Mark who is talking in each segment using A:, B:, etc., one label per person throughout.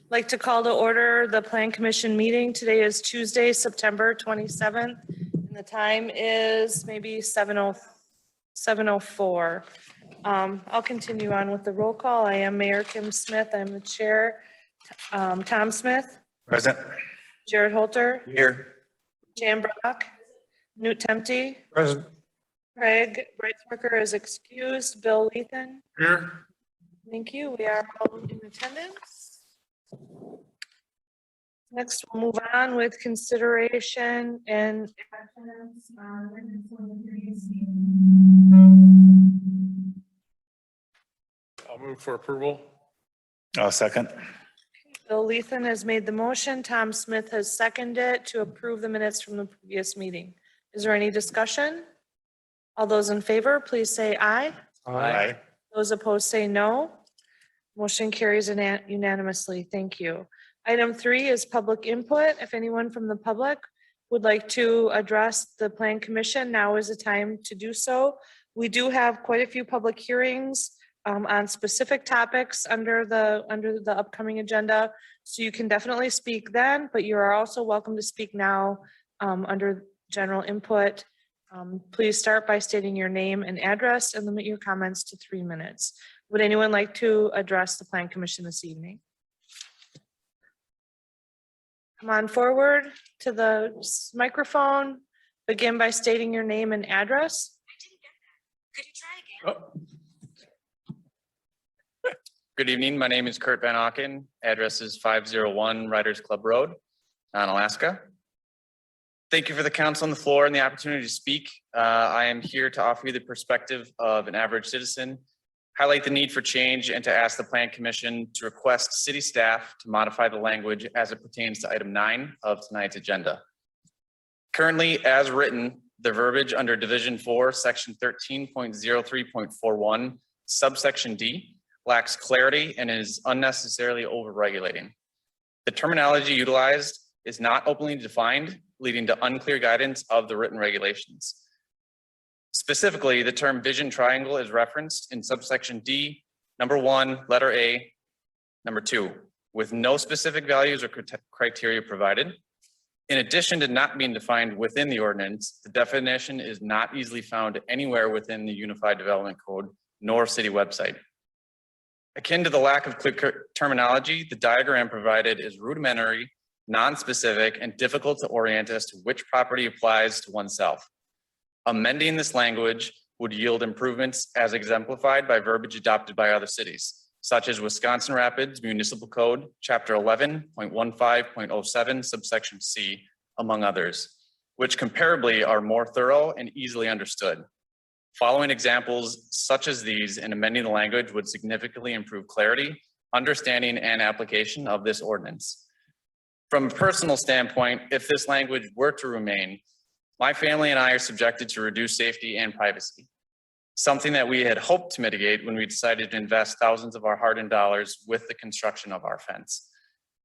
A: Like to call to order the Plan Commission meeting. Today is Tuesday, September 27th, and the time is maybe 7:04. I'll continue on with the roll call. I am Mayor Kim Smith. I'm the chair. Tom Smith,
B: Present.
A: Jared Holter,
B: Here.
A: Jan Brock, Newt Temte,
B: Present.
A: Craig Breitsberger is excused, Bill Lethan.
B: Here.
A: Thank you. We are all in attendance. Next, we'll move on with consideration and actions on ordinance 23.
B: I'll move for approval. I'll second.
A: Bill Lethan has made the motion. Tom Smith has seconded it to approve the minutes from the previous meeting. Is there any discussion? All those in favor, please say aye.
B: Aye.
A: Those opposed say no. Motion carries unanimously. Thank you. Item 3 is public input. If anyone from the public would like to address the Plan Commission, now is the time to do so. We do have quite a few public hearings on specific topics under the upcoming agenda. So you can definitely speak then, but you are also welcome to speak now under general input. Please start by stating your name and address and limit your comments to 3 minutes. Would anyone like to address the Plan Commission this evening? Come on forward to the microphone. Begin by stating your name and address.
C: I didn't get that. Could you try again?
D: Good evening. My name is Kurt Van Auken. Address is 501 Riders Club Road, Alaska. Thank you for the council on the floor and the opportunity to speak. I am here to offer you the perspective of an average citizen, highlight the need for change, and to ask the Plan Commission to request city staff to modify the language as it pertains to item 9 of tonight's agenda. Currently, as written, the verbiage under Division 4, Section 13.03.41, subsection D, lacks clarity and is unnecessarily overregulating. The terminology utilized is not openly defined, leading to unclear guidance of the written regulations. Specifically, the term vision triangle is referenced in subsection D, number 1, letter A, number 2, with no specific values or criteria provided. In addition to not being defined within the ordinance, the definition is not easily found anywhere within the Unified Development Code nor city website. Akin to the lack of clear terminology, the diagram provided is rudimentary, non-specific, and difficult to orient as to which property applies to oneself. Amending this language would yield improvements as exemplified by verbiage adopted by other cities, such as Wisconsin Rapids Municipal Code, Chapter 11.15.07, subsection C, among others, which comparably are more thorough and easily understood. Following examples such as these and amending the language would significantly improve clarity, understanding, and application of this ordinance. From a personal standpoint, if this language were to remain, my family and I are subjected to reduced safety and privacy, something that we had hoped to mitigate when we decided to invest thousands of our hard-earned dollars with the construction of our fence.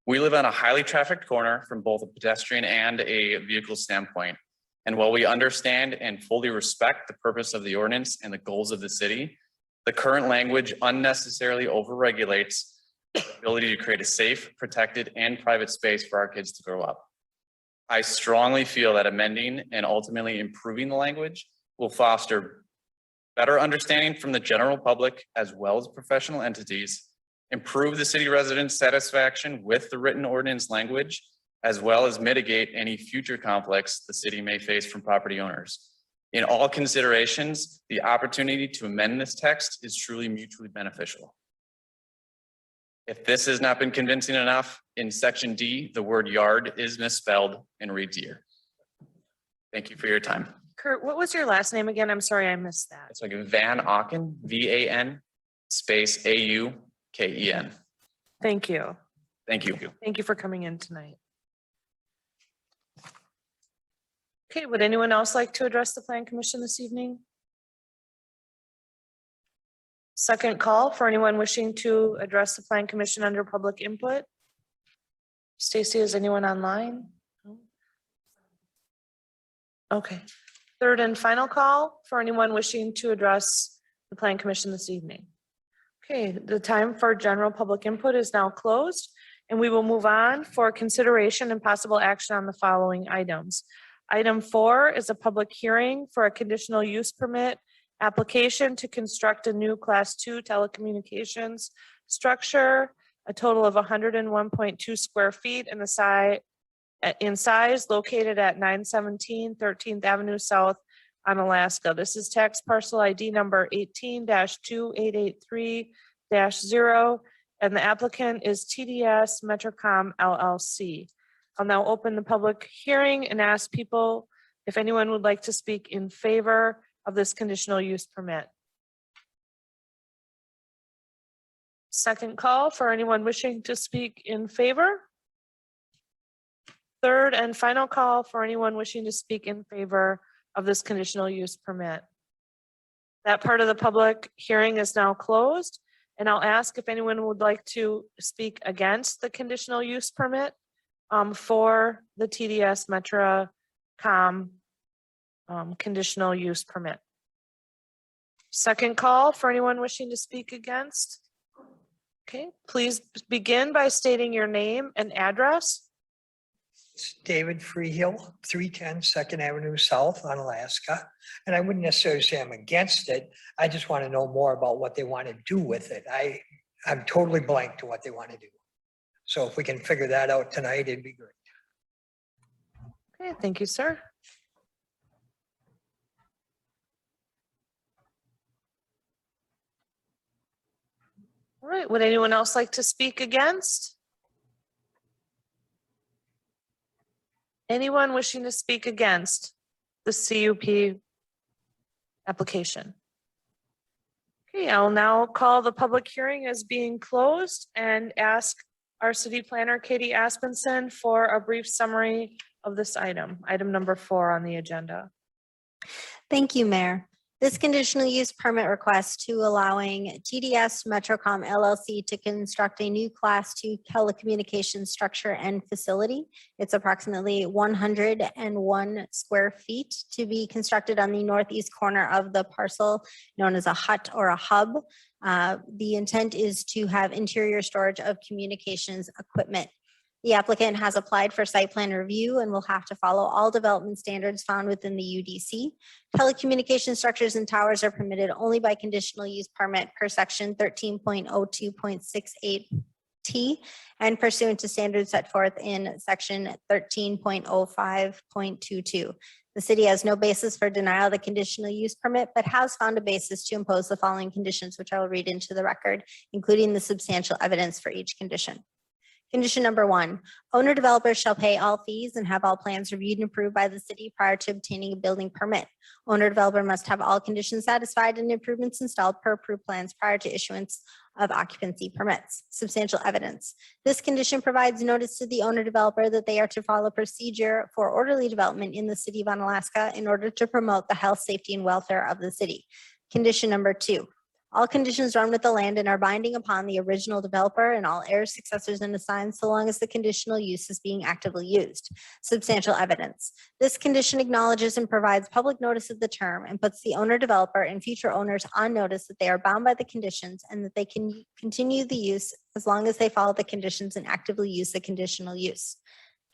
D: We live on a highly trafficked corner from both a pedestrian and a vehicle standpoint. And while we understand and fully respect the purpose of the ordinance and the goals of the city, the current language unnecessarily overregulates the ability to create a safe, protected, and private space for our kids to grow up. I strongly feel that amending and ultimately improving the language will foster better understanding from the general public as well as professional entities, improve the city residents' satisfaction with the written ordinance language, as well as mitigate any future conflicts the city may face from property owners. In all considerations, the opportunity to amend this text is truly mutually beneficial. If this has not been convincing enough, in section D, the word yard is misspelled and reads year. Thank you for your time.
A: Kurt, what was your last name again? I'm sorry, I missed that.
D: It's like Van Auken, V-A-N space A-U-K-E-N.
A: Thank you.
D: Thank you.
A: Thank you for coming in tonight. Okay, would anyone else like to address the Plan Commission this evening? Second call for anyone wishing to address the Plan Commission under public input. Stacy, is anyone online? Okay. Third and final call for anyone wishing to address the Plan Commission this evening. Okay, the time for general public input is now closed. And we will move on for consideration and possible action on the following items. Item 4 is a public hearing for a conditional use permit application to construct a new Class 2 telecommunications structure, a total of 101.2 square feet in size, located at 917 13th Avenue South on Alaska. This is tax parcel ID number 18-2883-0, and the applicant is TDS Metrocom LLC. I'll now open the public hearing and ask people if anyone would like to speak in favor of this conditional use permit. Second call for anyone wishing to speak in favor. Third and final call for anyone wishing to speak in favor of this conditional use permit. That part of the public hearing is now closed, and I'll ask if anyone would like to speak against the conditional use permit for the TDS Metrocom conditional use permit. Second call for anyone wishing to speak against. Okay, please begin by stating your name and address.
E: It's David Freehill, 310 2nd Avenue South on Alaska. And I wouldn't necessarily say I'm against it. I just want to know more about what they want to do with it. I'm totally blank to what they want to do. So if we can figure that out tonight, it'd be great.
A: Okay, thank you, sir. All right, would anyone else like to speak against? Anyone wishing to speak against the CUP application? Okay, I'll now call the public hearing as being closed and ask our city planner, Katie Aspenson, for a brief summary of this item number 4 on the agenda.
F: Thank you, Mayor. This conditional use permit request to allowing TDS Metrocom LLC to construct a new Class 2 telecommunications structure and facility. It's approximately 101 square feet to be constructed on the northeast corner of the parcel known as a hut or a hub. The intent is to have interior storage of communications equipment. The applicant has applied for site plan review and will have to follow all development standards found within the UDC. Telecommunication structures and towers are permitted only by conditional use permit per section 13.02.68T and pursuant to standards set forth in section 13.05.22. The city has no basis for denial of the conditional use permit, but has found a basis to impose the following conditions, which I will read into the record, including the substantial evidence for each condition. Condition number 1, owner developers shall pay all fees and have all plans reviewed and approved by the city prior to obtaining a building permit. Owner developer must have all conditions satisfied and improvements installed per approved plans prior to issuance of occupancy permits. Substantial evidence. This condition provides notice to the owner developer that they are to follow procedure for orderly development in the city of Onalaska in order to promote the health, safety, and welfare of the city. Condition number 2. All conditions run with the land and are binding upon the original developer and all heirs, successors, and assigns so long as the conditional use is being actively used. Substantial evidence. This condition acknowledges and provides public notice of the term and puts the owner developer and future owners on notice that they are bound by the conditions and that they can continue the use as long as they follow the conditions and actively use the conditional use.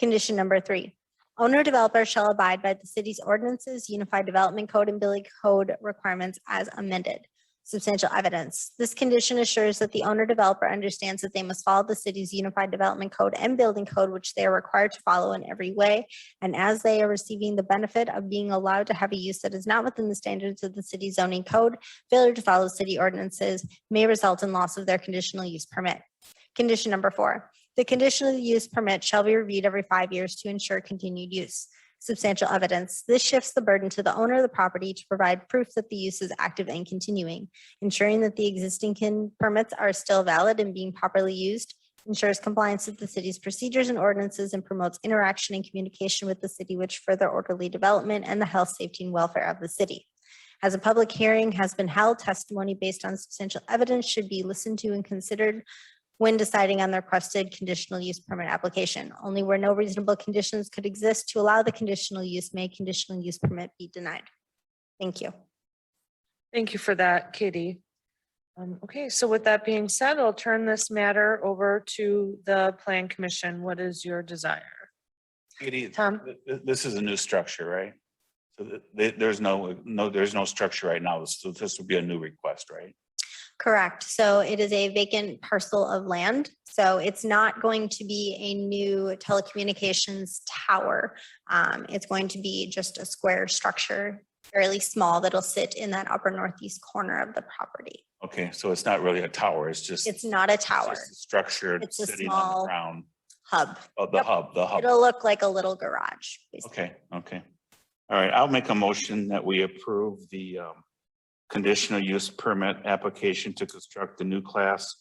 F: Condition number 3. Owner developer shall abide by the city's ordinances, Unified Development Code, and Building Code requirements as amended. Substantial evidence. This condition assures that the owner developer understands that they must follow the city's Unified Development Code and Building Code, which they are required to follow in every way. And as they are receiving the benefit of being allowed to have a use that is not within the standards of the city zoning code, failure to follow city ordinances may result in loss of their conditional use permit. Condition number 4. The conditional use permit shall be reviewed every 5 years to ensure continued use. Substantial evidence. This shifts the burden to the owner of the property to provide proof that the use is active and continuing. Ensuring that the existing permits are still valid and being properly used ensures compliance with the city's procedures and ordinances and promotes interaction and communication with the city, which further orderly development and the health, safety, and welfare of the city. As a public hearing has been held, testimony based on substantial evidence should be listened to and considered when deciding on the requested conditional use permit application. Only where no reasonable conditions could exist to allow the conditional use may conditional use permit be denied. Thank you.
A: Thank you for that, Katie. Okay, so with that being said, I'll turn this matter over to the Plan Commission. What is your desire?
B: Katie,
A: Tom?
B: this is a new structure, right? So there's no structure right now. So this would be a new request, right?
F: Correct. So it is a vacant parcel of land. So it's not going to be a new telecommunications tower. It's going to be just a square structure, fairly small, that'll sit in that upper northeast corner of the property.
B: Okay, so it's not really a tower. It's just.
F: It's not a
B: it's
F: tower,
B: just a Structure
F: It's a
B: sitting on the
F: small
B: ground.
F: hub.
B: Oh, the
F: Yep.
B: hub, the hub.
F: It'll look like a little garage. basically.
B: Okay, okay. All right, I'll make a motion that we approve the conditional use permit application to construct the new class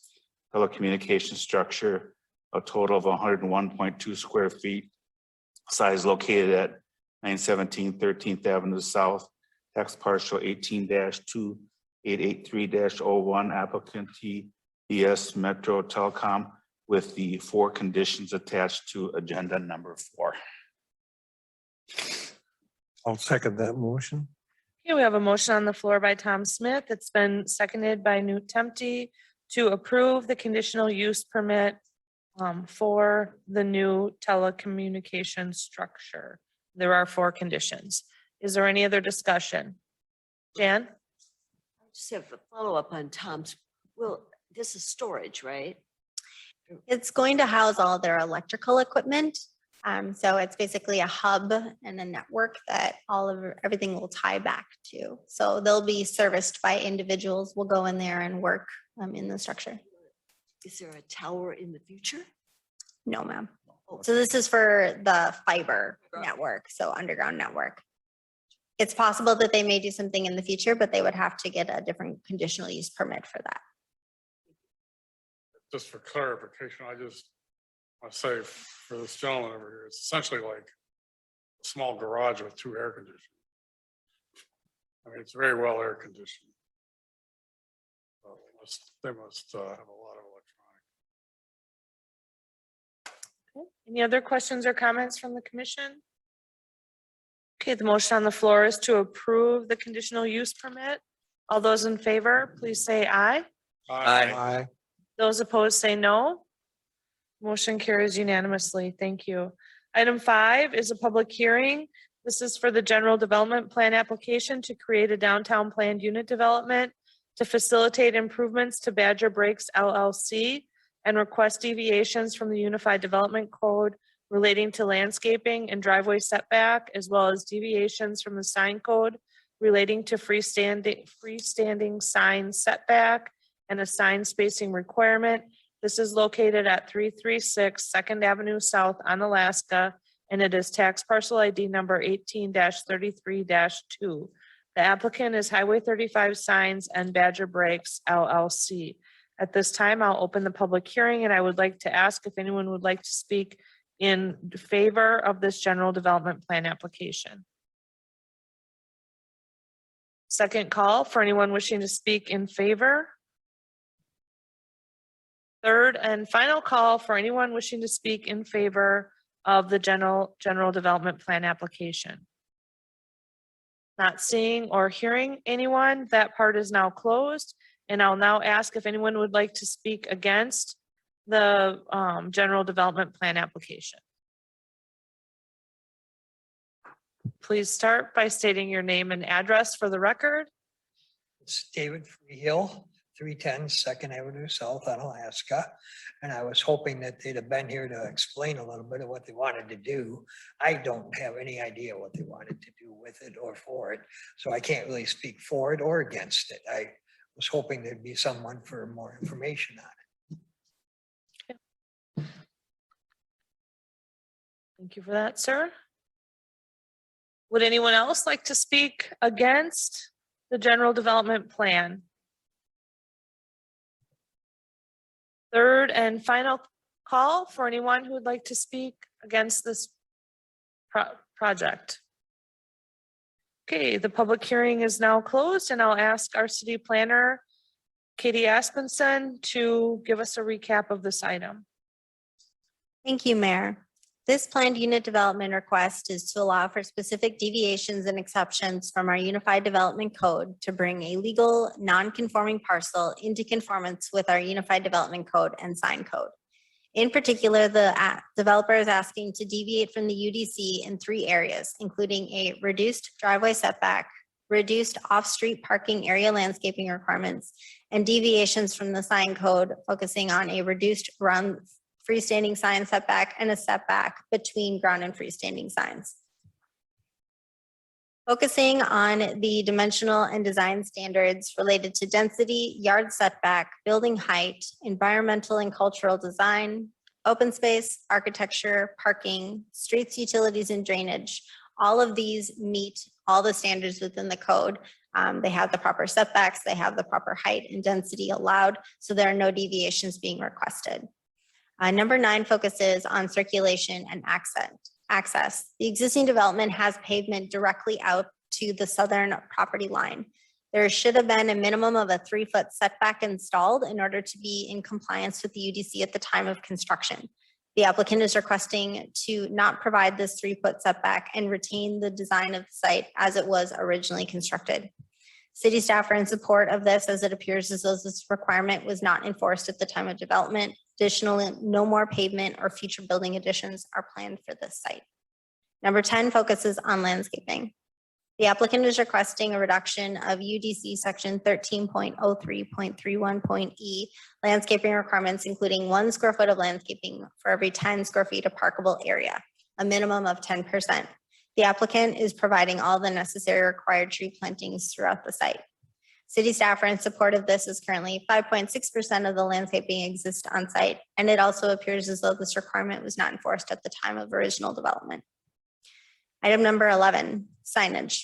B: telecommunication structure, a total of 101.2 square feet, size located at 917 13th Avenue South, tax parcel 18-2883-01, applicant TES Metro Telecom, with the 4 conditions attached to agenda number 4.
G: I'll second that motion.
A: Okay, we have a motion on the floor by Tom Smith. It's been seconded by Newt Temte to approve the conditional use permit for the new telecommunication structure. There are 4 conditions. Is there any other discussion? Jan?
C: I just have a follow-up on Tom's. Well, this is storage, right?
F: It's going to house all their electrical equipment. So it's basically a hub and a network that everything will tie back to. So they'll be serviced by individuals. Will go in there and work in the structure.
C: Is there a tower in the future?
F: No, ma'am.
C: Oh,
F: So this is for the fiber
C: Right.
F: network, so underground network. It's possible that they may do something in the future, but they would have to get a different conditional use permit for that.
H: Just for clarification, I want to say for this gentleman over here, it's essentially like a small garage with 2 air conditioners. I mean, it's very well air conditioned. So they must have a lot of electronic.
A: Any other questions or comments from the commission? Okay, the motion on the floor is to approve the conditional use permit. All those in favor, please say aye.
G: Aye.
A: Those opposed say no. Motion carries unanimously. Thank you. Item 5 is a public hearing. This is for the general development plan application to create a downtown planned unit development to facilitate improvements to Badger Breaks LLC and request deviations from the Unified Development Code relating to landscaping and driveway setback, as well as deviations from the sign code relating to freestanding sign setback and a sign spacing requirement. This is located at 336 2nd Avenue South on Alaska, and it is tax parcel ID number 18-33-2. The applicant is Highway 35 Signs and Badger Breaks LLC. At this time, I'll open the public hearing, and I would like to ask if anyone would like to speak in favor of this general development plan application. Second call for anyone wishing to speak in favor. Third and final call for anyone wishing to speak in favor of the general development plan application. Not seeing or hearing anyone, that part is now closed. And I'll now ask if anyone would like to speak against the general development plan application. Please start by stating your name and address for the record.
E: It's David Freehill, 310 2nd Avenue South on Alaska. And I was hoping that they'd have been here to explain a little bit of what they wanted to do. I don't have any idea what they wanted to do with it or for it. So I can't really speak for it or against it. I was hoping there'd be someone for more information on it.
A: Thank you for that, sir. Would anyone else like to speak against the general development plan? Third and final call for anyone who would like to speak against this project. Okay, the public hearing is now closed, and I'll ask our city planner, Katie Aspenson, to give us a recap of this item.
F: Thank you, Mayor. This planned unit development request is to allow for specific deviations and exceptions from our Unified Development Code to bring a legal, non-conforming parcel into conformance with our Unified Development Code and sign code. In particular, the developer is asking to deviate from the UDC in 3 areas, including a reduced driveway setback, reduced off-street parking area landscaping requirements, and deviations from the sign code, focusing on a reduced ground freestanding sign setback and a setback between ground and freestanding signs. Focusing on the dimensional and design standards related to density, yard setback, building height, environmental and cultural design, open space, architecture, parking, streets, utilities, and drainage. All of these meet all the standards within the code. They have the proper setbacks, they have the proper height and density allowed, so there are no deviations being requested. Number 9 focuses on circulation and access. The existing development has pavement directly out to the southern property line. There should have been a minimum of a 3-foot setback installed in order to be in compliance with the UDC at the time of construction. The applicant is requesting to not provide this 3-foot setback and retain the design of the site as it was originally constructed. City staff are in support of this, as it appears as though this requirement was not enforced at the time of development. Additionally, no more pavement or future building additions are planned for this site. Number 10 focuses on landscaping. The applicant is requesting a reduction of UDC section 13.03.31.e landscaping requirements, including 1 square foot of landscaping for every 10 square feet of parkable area, a minimum of 10%. The applicant is providing all the necessary required tree plantings throughout the site. City staff are in support of this, as currently 5.6% of the landscaping exists on site, and it also appears as though this requirement was not enforced at the time of original development. Item number 11, signage.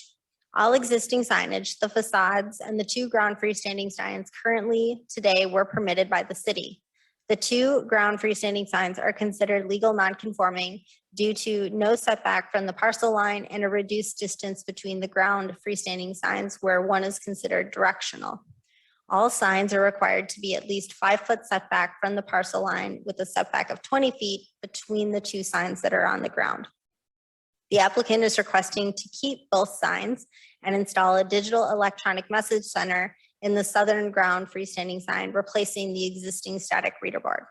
F: All existing signage, the facades, and the 2 ground freestanding signs currently today were permitted by the city. The 2 ground freestanding signs are considered legal non-conforming due to no setback from the parcel line and a reduced distance between the ground freestanding signs, where one is considered directional. All signs are required to be at least 5-foot setback from the parcel line, with a setback of 20 feet between the 2 signs that are on the ground. The applicant is requesting to keep both signs and install a digital electronic message center in the southern ground freestanding sign, replacing the existing static reader board.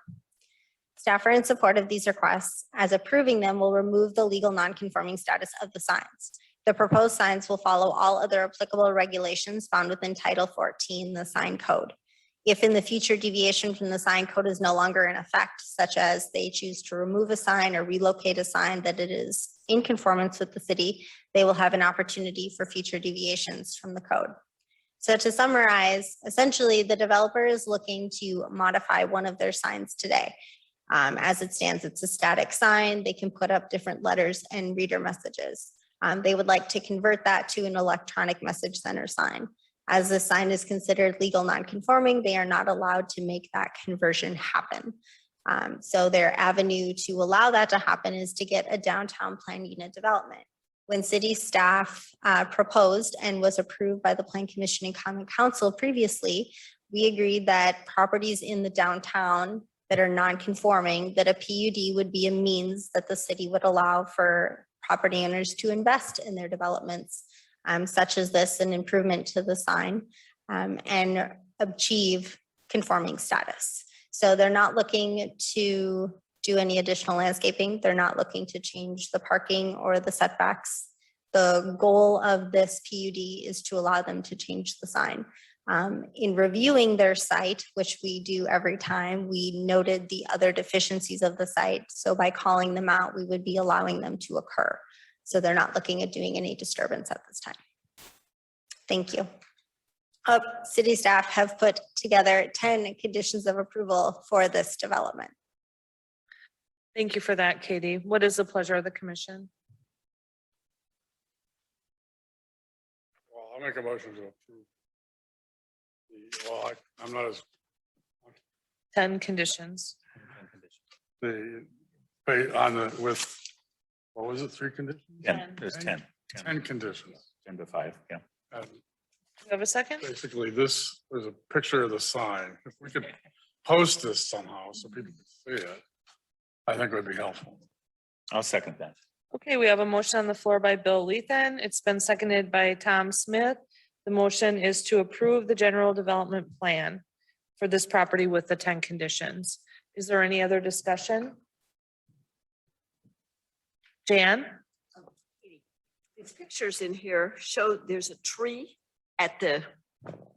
F: Staff are in support of these requests, as approving them will remove the legal non-conforming status of the signs. The proposed signs will follow all other applicable regulations found within Title 14, the sign code. If in the future deviation from the sign code is no longer in effect, such as they choose to remove a sign or relocate a sign that it is in conformance with the city, they will have an opportunity for future deviations from the code. So to summarize, essentially the developer is looking to modify one of their signs today. As it stands, it's a static sign. They can put up different letters and reader messages. They would like to convert that to an electronic message center sign. As the sign is considered legal non-conforming, they are not allowed to make that conversion happen. So their avenue to allow that to happen is to get a downtown plan unit development. When city staff proposed and was approved by the Plan Commission and Common Council previously, we agreed that properties in the downtown that are non-conforming, that a PUD would be a means that the city would allow for property owners to invest in their developments, such as this, an improvement to the sign, and achieve conforming status. So they're not looking to do any additional landscaping. They're not looking to change the parking or the setbacks. The goal of this PUD is to allow them to change the sign. In reviewing their site, which we do every time, we noted the other deficiencies of the site. So by calling them out, we would be allowing them to occur. So they're not looking at doing any disturbance at this time. Thank you. City staff have put together 10 conditions of approval for this development.
A: Thank you for that, Katie. What is the pleasure of the commission?
H: Well, I'll make a motion to approve. Well, I'm not as,
A: 10 conditions.
H: with, what was it, 3 conditions?
B: 10, there's 10.
H: 10 conditions.
B: 10 to 5, yeah.
H: And
A: Do you have a second?
H: basically, this was a picture of the sign. If we could post this somehow so people could see it, I think it would be helpful.
B: I'll second that.
A: Okay, we have a motion on the floor by Bill Lethan. It's been seconded by Tom Smith. The motion is to approve the general development plan for this property with the 10 conditions. Is there any other discussion? Jan?
C: These pictures in here show there's a tree at the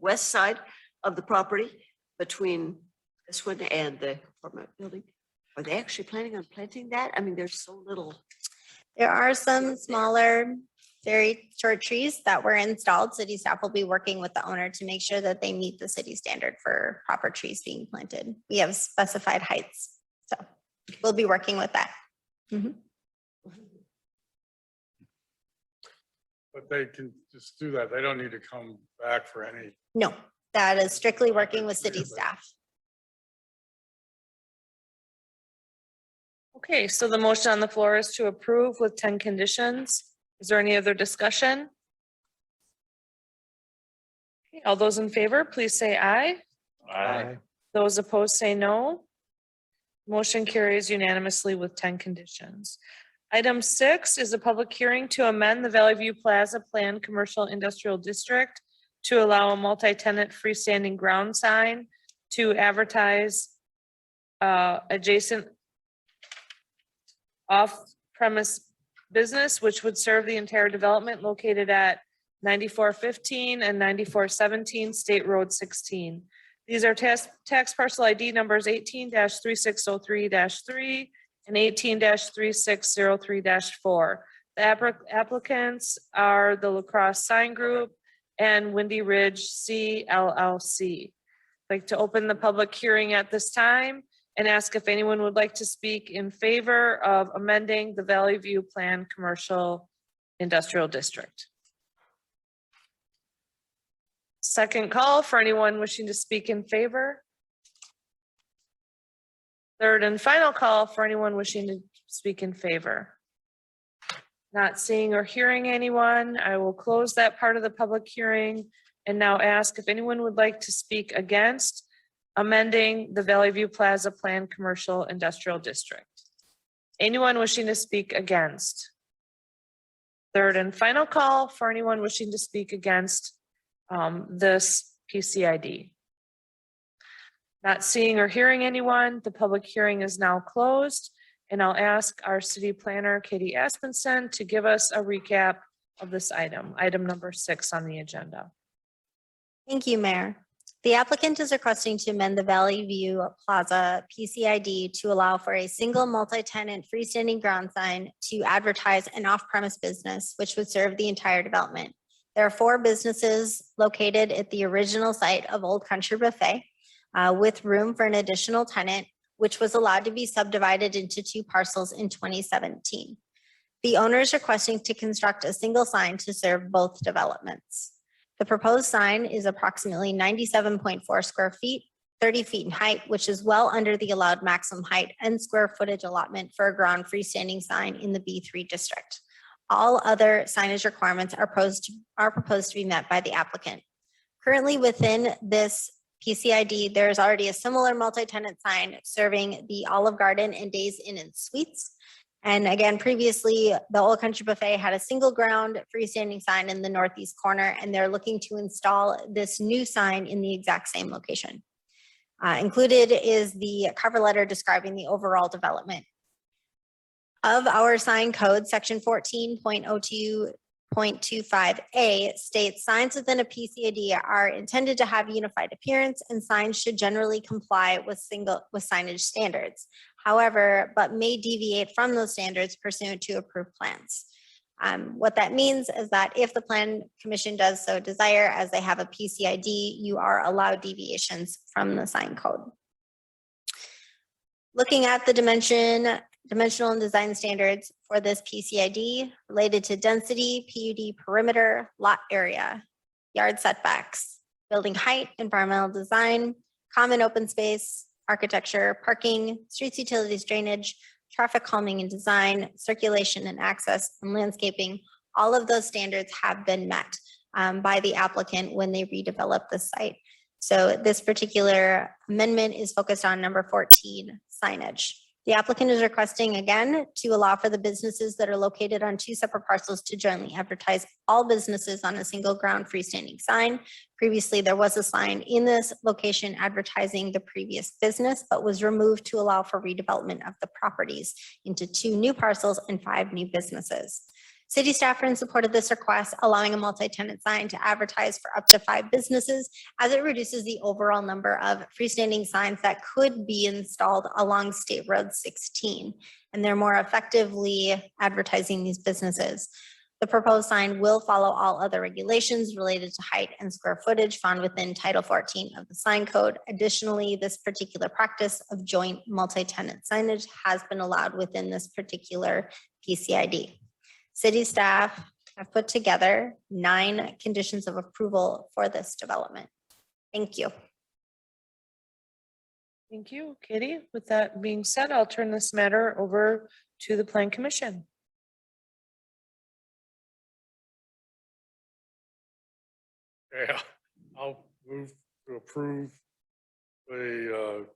C: west side of the property between this one and the apartment building. Are they actually planning on planting that? I mean, there's so little.
F: There are some smaller, very short trees that were installed. City staff will be working with the owner to make sure that they meet the city standard for proper trees being planted. We have specified heights, so we'll be working with that.
H: But they can just do that. They don't need to come back for any.
F: No, that is strictly working with city staff.
A: Okay, so the motion on the floor is to approve with 10 conditions. Is there any other discussion? Okay, all those in favor, please say aye.
B: Aye.
A: Those opposed say no. Motion carries unanimously with 10 conditions. Item 6 is a public hearing to amend the Valley View Plaza Plan Commercial Industrial District to allow a multi-tenant freestanding ground sign to advertise adjacent off-premise business, which would serve the entire development located at 9415 and 9417 State Road 16. These are tax parcel ID numbers 18-3603-3 and 18-3603-4. The applicants are the La Crosse Sign Group and Windy Ridge C LLC. I'd like to open the public hearing at this time and ask if anyone would like to speak in favor of amending the Valley View Plan Commercial Industrial District. Second call for anyone wishing to speak in favor. Third and final call for anyone wishing to speak in favor. Not seeing or hearing anyone, I will close that part of the public hearing and now ask if anyone would like to speak against amending the Valley View Plaza Plan Commercial Industrial District. Anyone wishing to speak against? Third and final call for anyone wishing to speak against this PCID. Not seeing or hearing anyone, the public hearing is now closed, and I'll ask our city planner, Katie Aspenson, to give us a recap of this item number 6 on the agenda.
F: Thank you, Mayor. The applicant is requesting to amend the Valley View Plaza PCID to allow for a single multi-tenant freestanding ground sign to advertise an off-premise business, which would serve the entire development. There are 4 businesses located at the original site of Old Country Buffet with room for an additional tenant, which was allowed to be subdivided into 2 parcels in 2017. The owner is requesting to construct a single sign to serve both developments. The proposed sign is approximately 97.4 square feet, 30 feet in height, which is well under the allowed maximum height and square footage allotment for a ground freestanding sign in the B3 district. All other signage requirements are proposed to be met by the applicant. Currently within this PCID, there is already a similar multi-tenant sign serving the Olive Garden and Days Inn and Suites. And again, previously, the Old Country Buffet had a single ground freestanding sign in the northeast corner, and they're looking to install this new sign in the exact same location. Included is the cover letter describing the overall development. Of our sign code, section 14.02.25A states signs within a PCID are intended to have unified appearance, and signs should generally comply with signage standards. However, but may deviate from those standards pursuant to approved plans. What that means is that if the plan commission does so desire, as they have a PCID, you are allowed deviations from the sign code. Looking at the dimensional and design standards for this PCID related to density, PUD perimeter, lot area, yard setbacks, building height, environmental design, common open space, architecture, parking, streets, utilities, drainage, traffic calming and design, circulation and access, and landscaping, all of those standards have been met by the applicant when they redevelop the site. So this particular amendment is focused on number 14, signage. The applicant is requesting again to allow for the businesses that are located on two separate parcels to jointly advertise all businesses on a single ground freestanding sign. Previously, there was a sign in this location advertising the previous business, but was removed to allow for redevelopment of the properties into 2 new parcels and 5 new businesses. City staff are in support of this request, allowing a multi-tenant sign to advertise for up to 5 businesses, as it reduces the overall number of freestanding signs that could be installed along State Road 16, and they're more effectively advertising these businesses. The proposed sign will follow all other regulations related to height and square footage found within Title 14 of the sign code. Additionally, this particular practice of joint multi-tenant signage has been allowed within this particular PCID. City staff have put together 9 conditions of approval for this development. Thank you.
A: Thank you, Katie. With that being said, I'll turn this matter over to the Plan Commission.
H: Yeah, I'll move to approve the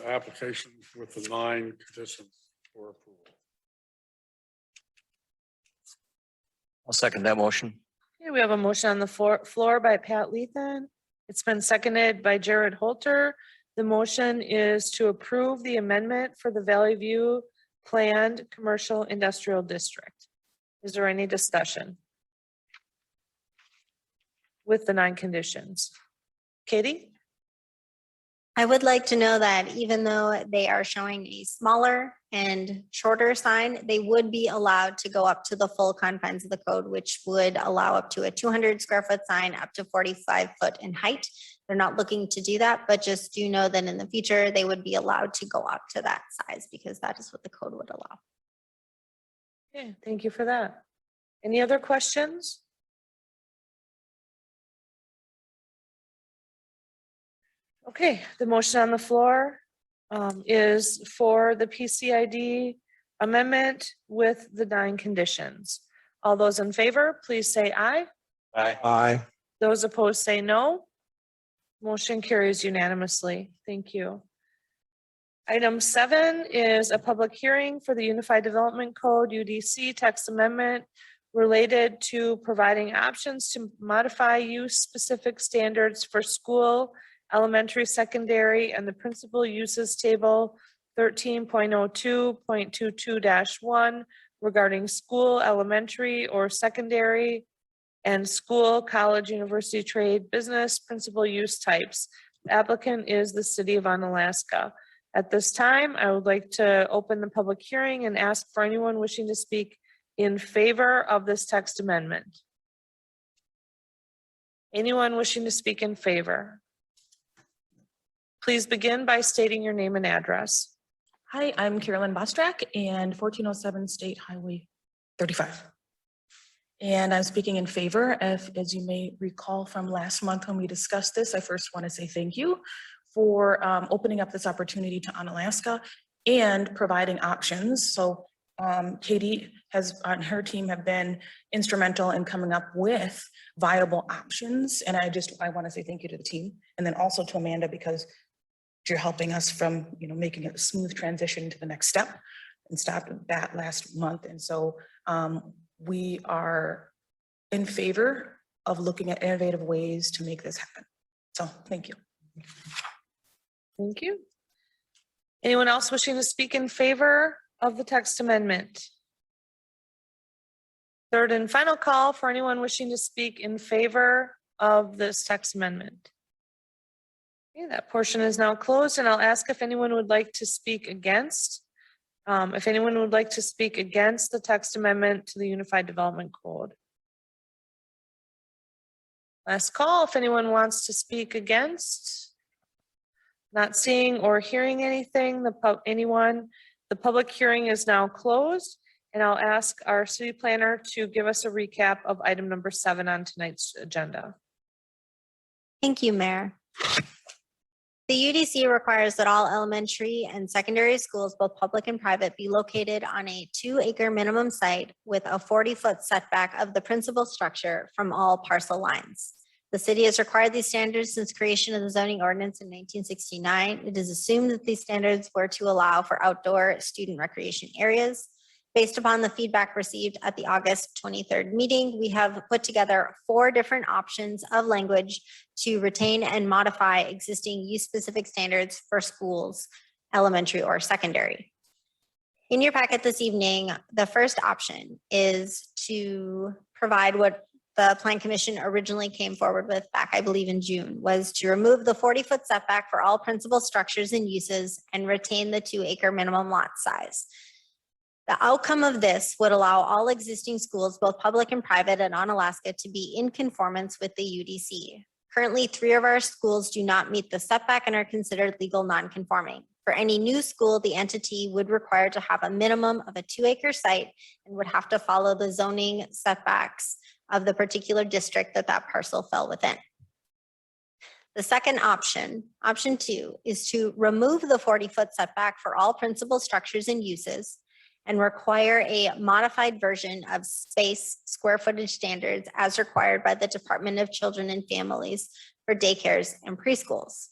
H: application with the 9 conditions for approval.
I: I'll second that motion.
A: Okay, we have a motion on the floor by Pat Lethan. It's been seconded by Jared Holter. The motion is to approve the amendment for the Valley View Planned Commercial Industrial District. Is there any discussion with the 9 conditions? Katie?
F: I would like to know that even though they are showing a smaller and shorter sign, they would be allowed to go up to the full confines of the code, which would allow up to a 200 square foot sign up to 45 foot in height. They're not looking to do that, but just do know that in the future, they would be allowed to go up to that size because that is what the code would allow.
A: Okay, thank you for that. Any other questions? Okay, the motion on the floor is for the PCID amendment with the 9 conditions. All those in favor, please say aye.
B: Aye.
G: Aye.
A: Those opposed say no. Motion carries unanimously. Thank you. Item 7 is a public hearing for the Unified Development Code UDC text amendment related to providing options to modify use-specific standards for school, elementary, secondary, and the principal uses table 13.02.22-1 regarding school, elementary, or secondary, and school, college, university, trade, business, principal use types. The applicant is the City of Onalaska. At this time, I would like to open the public hearing and ask for anyone wishing to speak in favor of this text amendment. Anyone wishing to speak in favor? Please begin by stating your name and address.
J: Hi, I'm Carolyn Bostrak and 1407 State Highway 35. And I'm speaking in favor. As you may recall from last month when we discussed this, I first want to say thank you for opening up this opportunity to Onalaska and providing options. So Katie on her team have been instrumental in coming up with viable options. And I want to say thank you to the team and then also to Amanda because you're helping us from, making it a smooth transition to the next step and stopped that last month. And so we are in favor of looking at innovative ways to make this happen. So thank you.
A: Thank you. Anyone else wishing to speak in favor of the text amendment? Third and final call for anyone wishing to speak in favor of this text amendment. Okay, that portion is now closed, and I'll ask if anyone would like to speak against. If anyone would like to speak against the text amendment to the Unified Development Code. Last call, if anyone wants to speak against. Not seeing or hearing anything, the public hearing is now closed, and I'll ask our city planner to give us a recap of item number 7 on tonight's agenda.
F: Thank you, Mayor. The UDC requires that all elementary and secondary schools, both public and private, be located on a 2-acre minimum site with a 40-foot setback of the principal structure from all parcel lines. The city has required these standards since creation of the zoning ordinance in 1969. It is assumed that these standards were to allow for outdoor student recreation areas. Based upon the feedback received at the August 23rd meeting, we have put together 4 different options of language to retain and modify existing use-specific standards for schools, elementary or secondary. In your packet this evening, the first option is to provide what the Plan Commission originally came forward with back, I believe in June, was to remove the 40-foot setback for all principal structures and uses and retain the 2-acre minimum lot size. The outcome of this would allow all existing schools, both public and private in Onalaska, to be in conformance with the UDC. Currently, 3 of our schools do not meet the setback and are considered legal non-conforming. For any new school, the entity would require to have a minimum of a 2-acre site and would have to follow the zoning setbacks of the particular district that that parcel fell within. The second option, option 2, is to remove the 40-foot setback for all principal structures and uses and require a modified version of space square footage standards as required by the Department of Children and Families for daycares and preschools.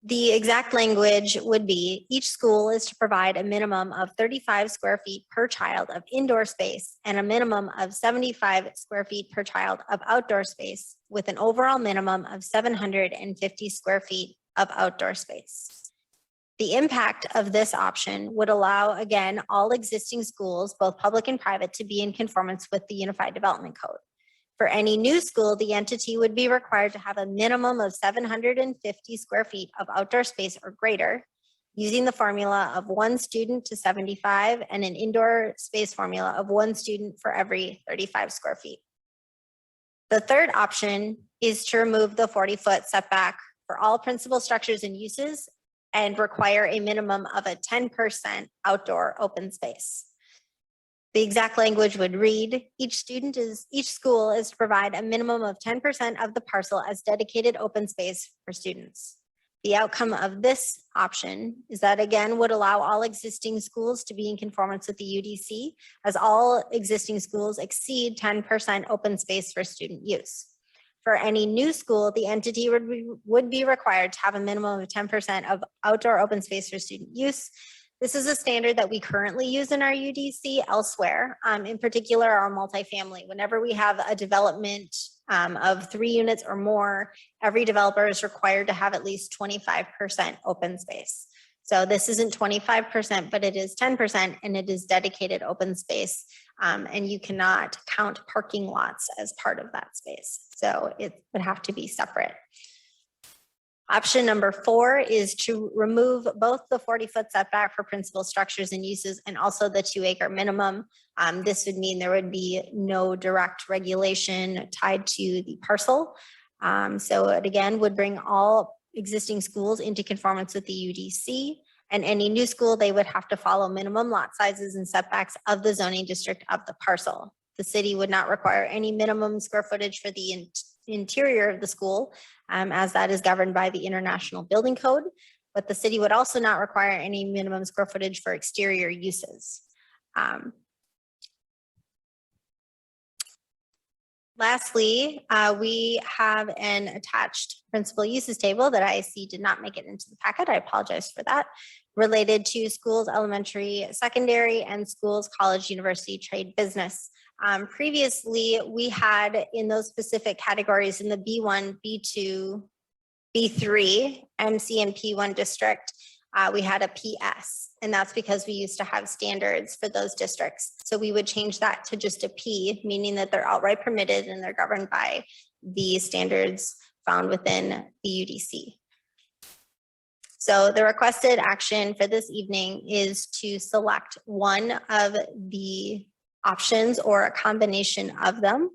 F: The exact language would be, each school is to provide a minimum of 35 square feet per child of indoor space and a minimum of 75 square feet per child of outdoor space, with an overall minimum of 750 square feet of outdoor space. The impact of this option would allow, again, all existing schools, both public and private, to be in conformance with the Unified Development Code. For any new school, the entity would be required to have a minimum of 750 square feet of outdoor space or greater, using the formula of 1 student to 75 and an indoor space formula of 1 student for every 35 square feet. The third option is to remove the 40-foot setback for all principal structures and uses and require a minimum of a 10% outdoor open space. The exact language would read, each school is to provide a minimum of 10% of the parcel as dedicated open space for students. The outcome of this option is that, again, would allow all existing schools to be in conformance with the UDC, as all existing schools exceed 10% open space for student use. For any new school, the entity would be required to have a minimum of 10% of outdoor open space for student use. This is a standard that we currently use in our UDC elsewhere, in particular our multifamily. Whenever we have a development of 3 units or more, every developer is required to have at least 25% open space. So this isn't 25%, but it is 10%, and it is dedicated open space. And you cannot count parking lots as part of that space. So it would have to be separate. Option number 4 is to remove both the 40-foot setback for principal structures and uses and also the 2-acre minimum. This would mean there would be no direct regulation tied to the parcel. So it again would bring all existing schools into conformance with the UDC, and any new school, they would have to follow minimum lot sizes and setbacks of the zoning district of the parcel. The city would not require any minimum square footage for the interior of the school, as that is governed by the International Building Code, but the city would also not require any minimum square footage for exterior uses. Lastly, we have an attached principal uses table that I see did not make it into the packet. I apologize for that. Related to schools, elementary, secondary, and schools, college, university, trade, business. Previously, we had in those specific categories in the B1, B2, B3, MC, and P1 district, we had a PS, and that's because we used to have standards for those districts. So we would change that to just a P, meaning that they're outright permitted and they're governed by the standards found within the UDC. So the requested action for this evening is to select one of the options or a combination of them,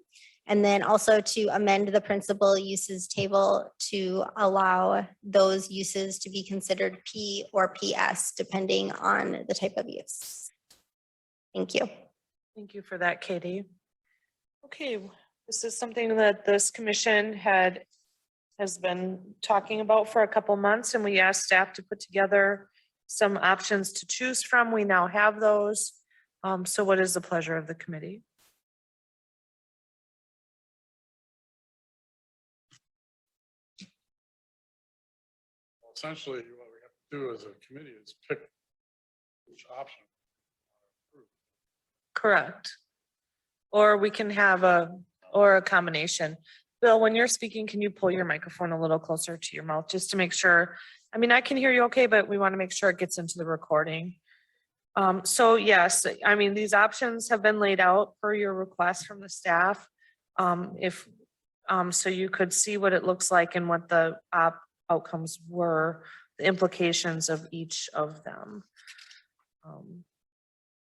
F: and then also to amend the principal uses table to allow those uses to be considered P or PS, depending on the type of use. Thank you.
A: Thank you for that, Katie. Okay, this is something that this commission has been talking about for a couple months, and we asked staff to put together some options to choose from. We now have those. So what is the pleasure of the committee?
H: essentially what we have to do as a committee is pick which option.
A: Correct. Or we can have or a combination. Bill, when you're speaking, can you pull your microphone a little closer to your mouth just to make sure? I mean, I can hear you okay, but we want to make sure it gets into the recording. So yes, I mean, these options have been laid out per your request from the staff. So you could see what it looks like and what the outcomes were, the implications of each of them.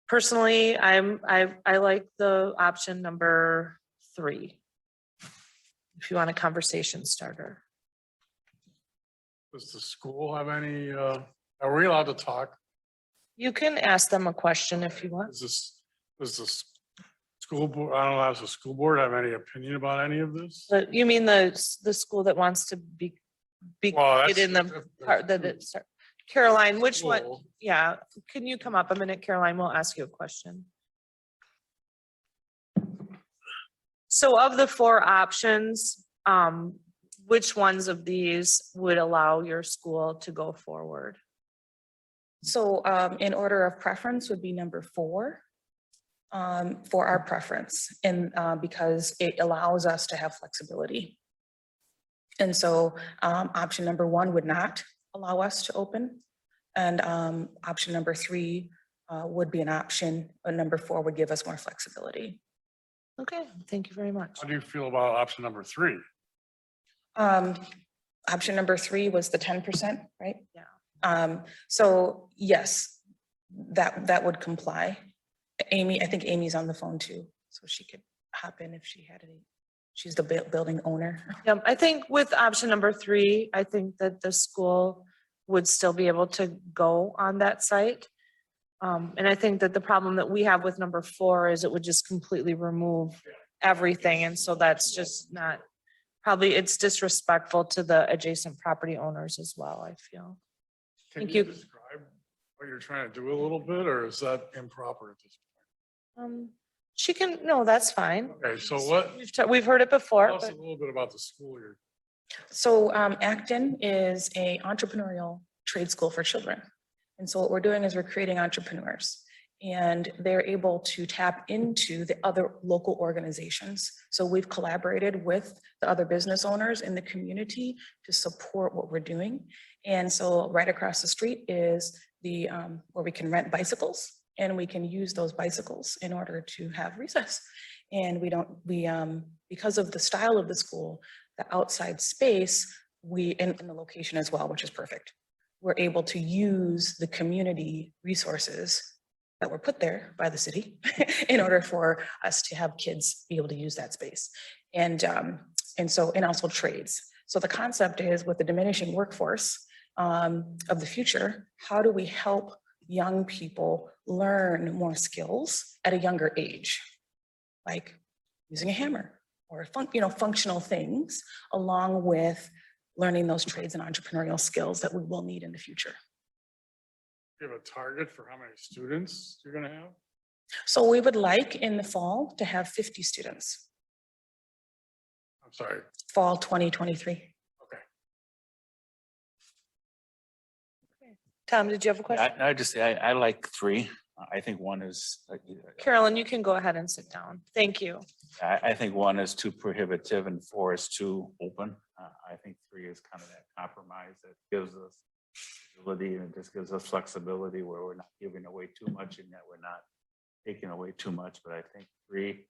A: Personally, I like the option number 3. If you want a conversation starter.
H: Does the school have any, are we allowed to talk?
A: You can ask them a question if you want.
H: Does the school board, I don't know, does the school board have any opinion about any of this?
A: But you mean the school that wants to be
H: Well,
A: get in the
H: that's-
A: part that it's, Caroline, which one?
H: School.
A: Yeah, can you come up a minute, Caroline? We'll ask you a question. So of the 4 options, which ones of these would allow your school to go forward?
J: So in order of preference would be number 4 for our preference, and because it allows us to have flexibility. And so option number 1 would not allow us to open, and option number 3 would be an option, but number 4 would give us more flexibility.
A: Okay, thank you very much.
H: How do you feel about option number 3?
J: Option number 3 was the 10%, right?
A: Yeah.
J: So yes, that would comply. Amy, I think Amy's on the phone too, so she could hop in if she had any. She's the building owner.
A: Yeah, I think with option number 3, I think that the school would still be able to go on that site. And I think that the problem that we have with number 4 is it would just completely remove everything. And so that's just not, probably it's disrespectful to the adjacent property owners as well, I feel.
H: Can
A: Thank
H: you
A: you.
H: describe what you're trying to do a little bit, or is that improper at this
A: She can, no, that's fine.
H: point? Okay, so what,
A: We've heard it before,
H: tell us a
A: but
H: little bit about the school you're.
J: So Acton is a entrepreneurial trade school for children. And so what we're doing is we're creating entrepreneurs, and they're able to tap into the other local organizations. So we've collaborated with the other business owners in the community to support what we're doing. And so right across the street is the where we can rent bicycles, and we can use those bicycles in order to have recess. And because of the style of the school, the outside space, in the location as well, which is perfect. We're able to use the community resources that were put there by the city in order for us to have kids be able to use that space. And also trades. So the concept is, with the diminishing workforce of the future, how do we help young people learn more skills at a younger age? Like using a hammer or functional things, along with learning those trades and entrepreneurial skills that we will need in the future.
H: Do you have a target for how many students you're gonna have?
J: So we would like in the fall to have 50 students,
H: I'm sorry,
J: fall 2023.
H: okay.
A: Tom, did you have a question?
B: I just say, I like 3. I think 1 is,
A: Carolyn, you can go ahead and sit down. Thank you.
B: I think 1 is too prohibitive and 4 is too open. I think 3 is kind of that compromise that gives us ability, and just gives us flexibility where we're not giving away too much and yet we're not taking away too much. But I think 3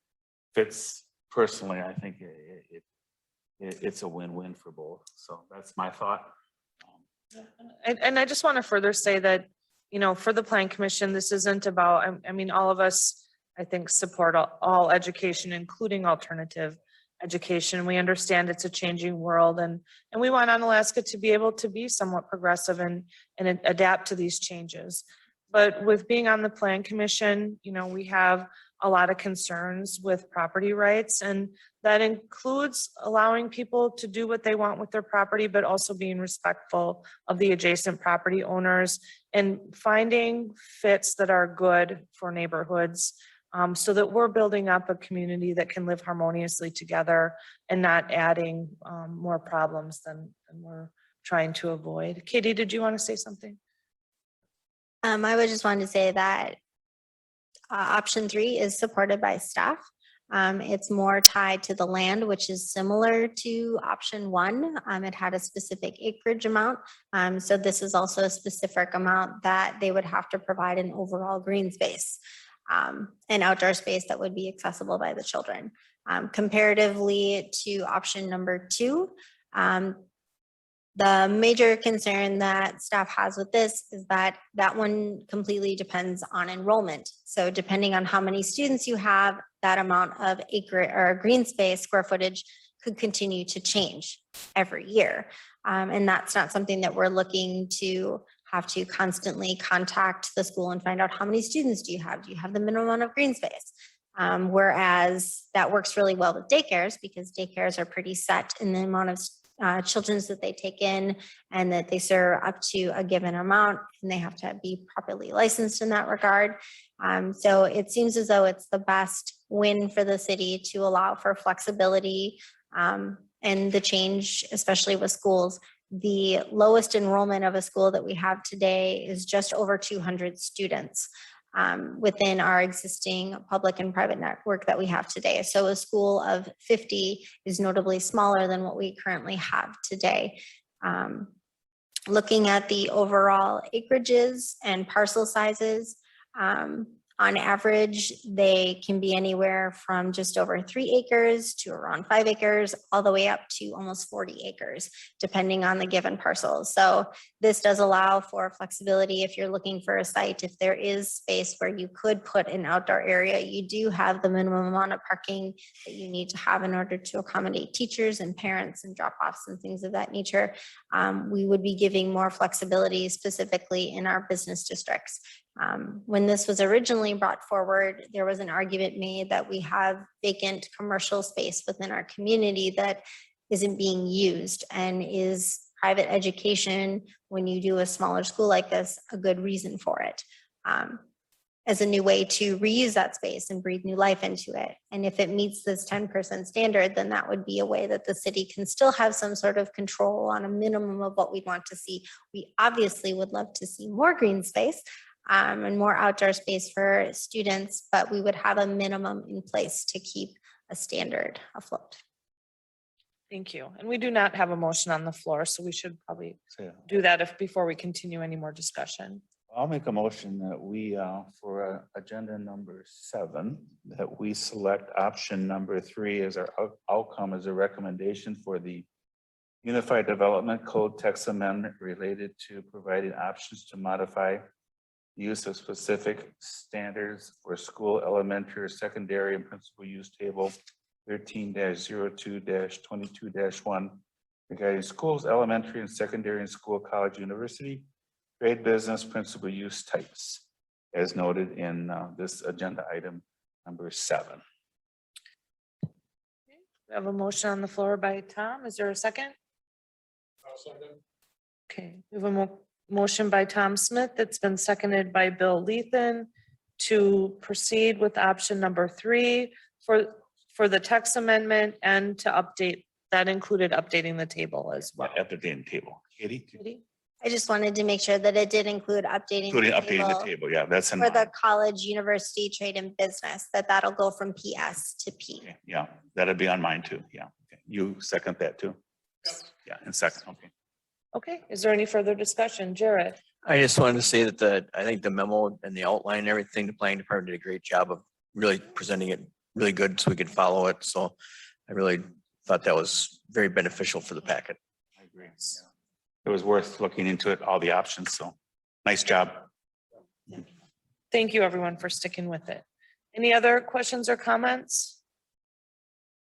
B: fits personally. I think it's a win-win for both. So that's my thought.
A: And I just want to further say that, for the Plan Commission, this isn't about, I mean, all of us, I think, support all education, including alternative education. We understand it's a changing world, and we want Onalaska to be able to be somewhat progressive and adapt to these changes. But with being on the Plan Commission, we have a lot of concerns with property rights, and that includes allowing people to do what they want with their property, but also being respectful of the adjacent property owners and finding fits that are good for neighborhoods, so that we're building up a community that can live harmoniously together and not adding more problems than we're trying to avoid. Katie, did you want to say something?
F: I would just want to say that option 3 is supported by staff. It's more tied to the land, which is similar to option 1. It had a specific acreage amount. So this is also a specific amount that they would have to provide an overall green space, an outdoor space that would be accessible by the children. Comparatively to option number 2, the major concern that staff has with this is that that one completely depends on enrollment. So depending on how many students you have, that amount of acre or green space square footage could continue to change every year. And that's not something that we're looking to have to constantly contact the school and find out how many students do you have? Do you have the minimum amount of green space? Whereas that works really well with daycares because daycares are pretty set in the amount of children that they take in and that they serve up to a given amount, and they have to be properly licensed in that regard. So it seems as though it's the best win for the city to allow for flexibility and the change, especially with schools. The lowest enrollment of a school that we have today is just over 200 students within our existing public and private network that we have today. So a school of 50 is notably smaller than what we currently have today. Looking at the overall acreages and parcel sizes, on average, they can be anywhere from just over 3 acres to around 5 acres, all the way up to almost 40 acres, depending on the given parcel. So this does allow for flexibility if you're looking for a site. If there is space where you could put an outdoor area, you do have the minimum amount of parking that you need to have in order to accommodate teachers and parents and drop-offs and things of that nature. We would be giving more flexibility specifically in our business districts. When this was originally brought forward, there was an argument made that we have vacant commercial space within our community that isn't being used, and is private education, when you do a smaller school like this, a good reason for it, as a new way to reuse that space and breathe new life into it. And if it meets this 10% standard, then that would be a way that the city can still have some sort of control on a minimum of what we'd want to see. We obviously would love to see more green space, and more outdoor space for students, but we would have a minimum in place to keep a standard afloat.
A: Thank you. And we do not have a motion on the floor, so we should probably
B: So, yeah.
A: do that before we continue any more discussion.
B: I'll make a motion that we, for agenda number 7, that we select option number 3 as our outcome as a recommendation for the Unified Development Code text amendment related to providing options to modify use of specific standards for school, elementary, or secondary and principal use table 13-02-22-1 regarding schools, elementary and secondary and school, college, university, grade business, principal use types, as noted in this agenda item number 7.
A: We have a motion on the floor by Tom. Is there a second? Okay, we have a motion by Tom Smith that's been seconded by Bill Lethan to proceed with option number 3 for the text amendment and to update, that included updating the table as well.
B: At the damn table. Katie?
A: Katie?
F: I just wanted to make sure that it did include updating.
B: Including updating the table, yeah, that's in
F: For the
B: mind.
F: college, university, trade and business, that'll go from PS to P.
B: Okay, yeah, that'd be on mine too, yeah. Okay. You second that too? Yeah, and second, okay.
A: Okay, is there any further discussion? Jared?
I: I just wanted to say that I think the memo and the outline and everything, the planning department did a great job of really presenting it really good so we could follow it. So I really thought that was very beneficial for the packet.
B: I agree. Yeah. It was worth looking into it, all the options, so nice job.
A: Thank you, everyone, for sticking with it. Any other questions or comments?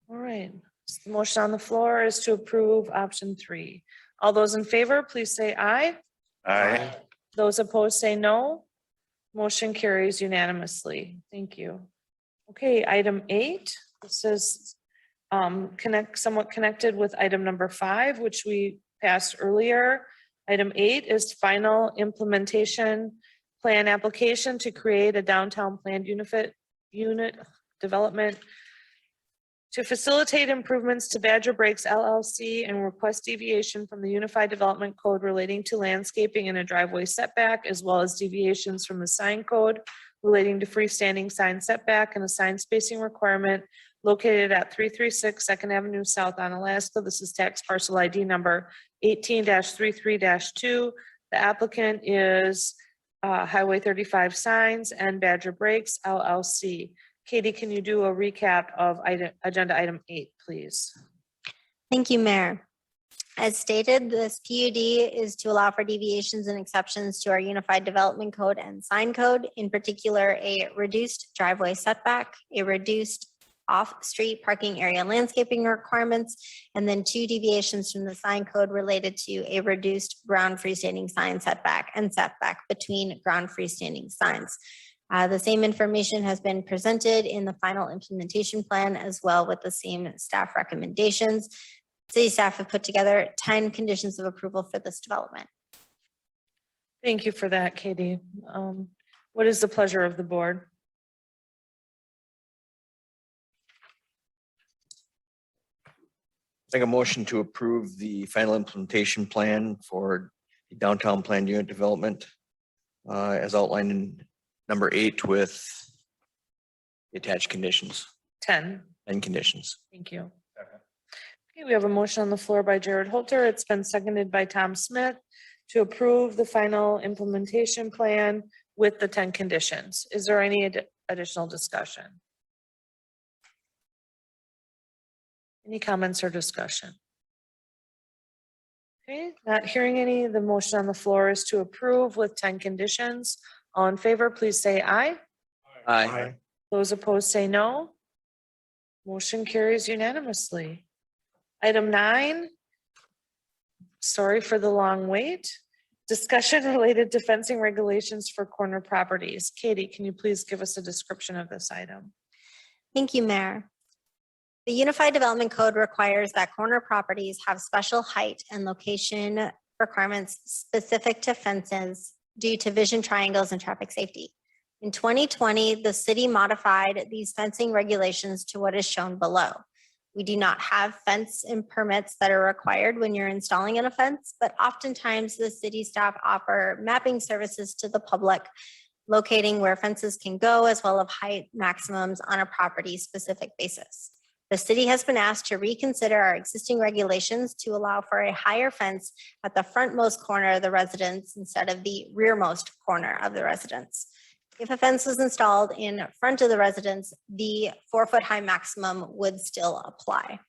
A: All right, the motion on the floor is to approve option 3. All those in favor, please say aye.
B: Aye.
A: Those opposed say no. Motion carries unanimously. Thank you. Okay, item 8, this is somewhat connected with item number 5, which we passed earlier. Item 8 is final implementation plan application to create a downtown planned unit development To facilitate improvements to Badger Breaks LLC and request deviation from the Unified Development Code relating to landscaping and a driveway setback, as well as deviations from the sign code relating to freestanding sign setback and a sign spacing requirement located at 336 Second Avenue South on Alaska. This is tax parcel ID number 18-33-2. The applicant is Highway 35 Signs and Badger Breaks LLC. Katie, can you do a recap of agenda item 8, please?
F: Thank you, Mayor. As stated, this PUD is to allow for deviations and exceptions to our Unified Development Code and Sign Code, in particular, a reduced driveway setback, a reduced off-street parking area landscaping requirements, and then 2 deviations from the sign code related to a reduced ground freestanding sign setback and setback between ground freestanding signs. The same information has been presented in the final implementation plan as well with the same staff recommendations. City staff have put together 10 conditions of approval for this development.
A: Thank you for that, Katie. What is the pleasure of the board?
I: Take a motion to approve the final implementation plan for the downtown planned unit development as outlined in number 8 with the attached conditions
A: 10.
I: and conditions.
A: Thank you. Okay, we have a motion on the floor by Jared Holter. It's been seconded by Tom Smith to approve the final implementation plan with the 10 conditions. Is there any additional discussion? Any comments or discussion? Okay, not hearing any. The motion on the floor is to approve with 10 conditions. All in favor, please say aye.
I: Aye.
A: Those opposed say no. Motion carries unanimously. Item 9. Sorry for the long wait. Discussion related to fencing regulations for corner properties. Katie, can you please give us a description of this item?
F: Thank you, Mayor. The Unified Development Code requires that corner properties have special height and location requirements specific to fences due to vision triangles and traffic safety. In 2020, the city modified these fencing regulations to what is shown below. We do not have fence and permits that are required when you're installing a fence, but oftentimes the city staff offer mapping services to the public, locating where fences can go as well as height maximums on a property specific basis. The city has been asked to reconsider our existing regulations to allow for a higher fence at the frontmost corner of the residence instead of the rearmost corner of the residence. If a fence was installed in front of the residence, the 4-foot high maximum would still apply.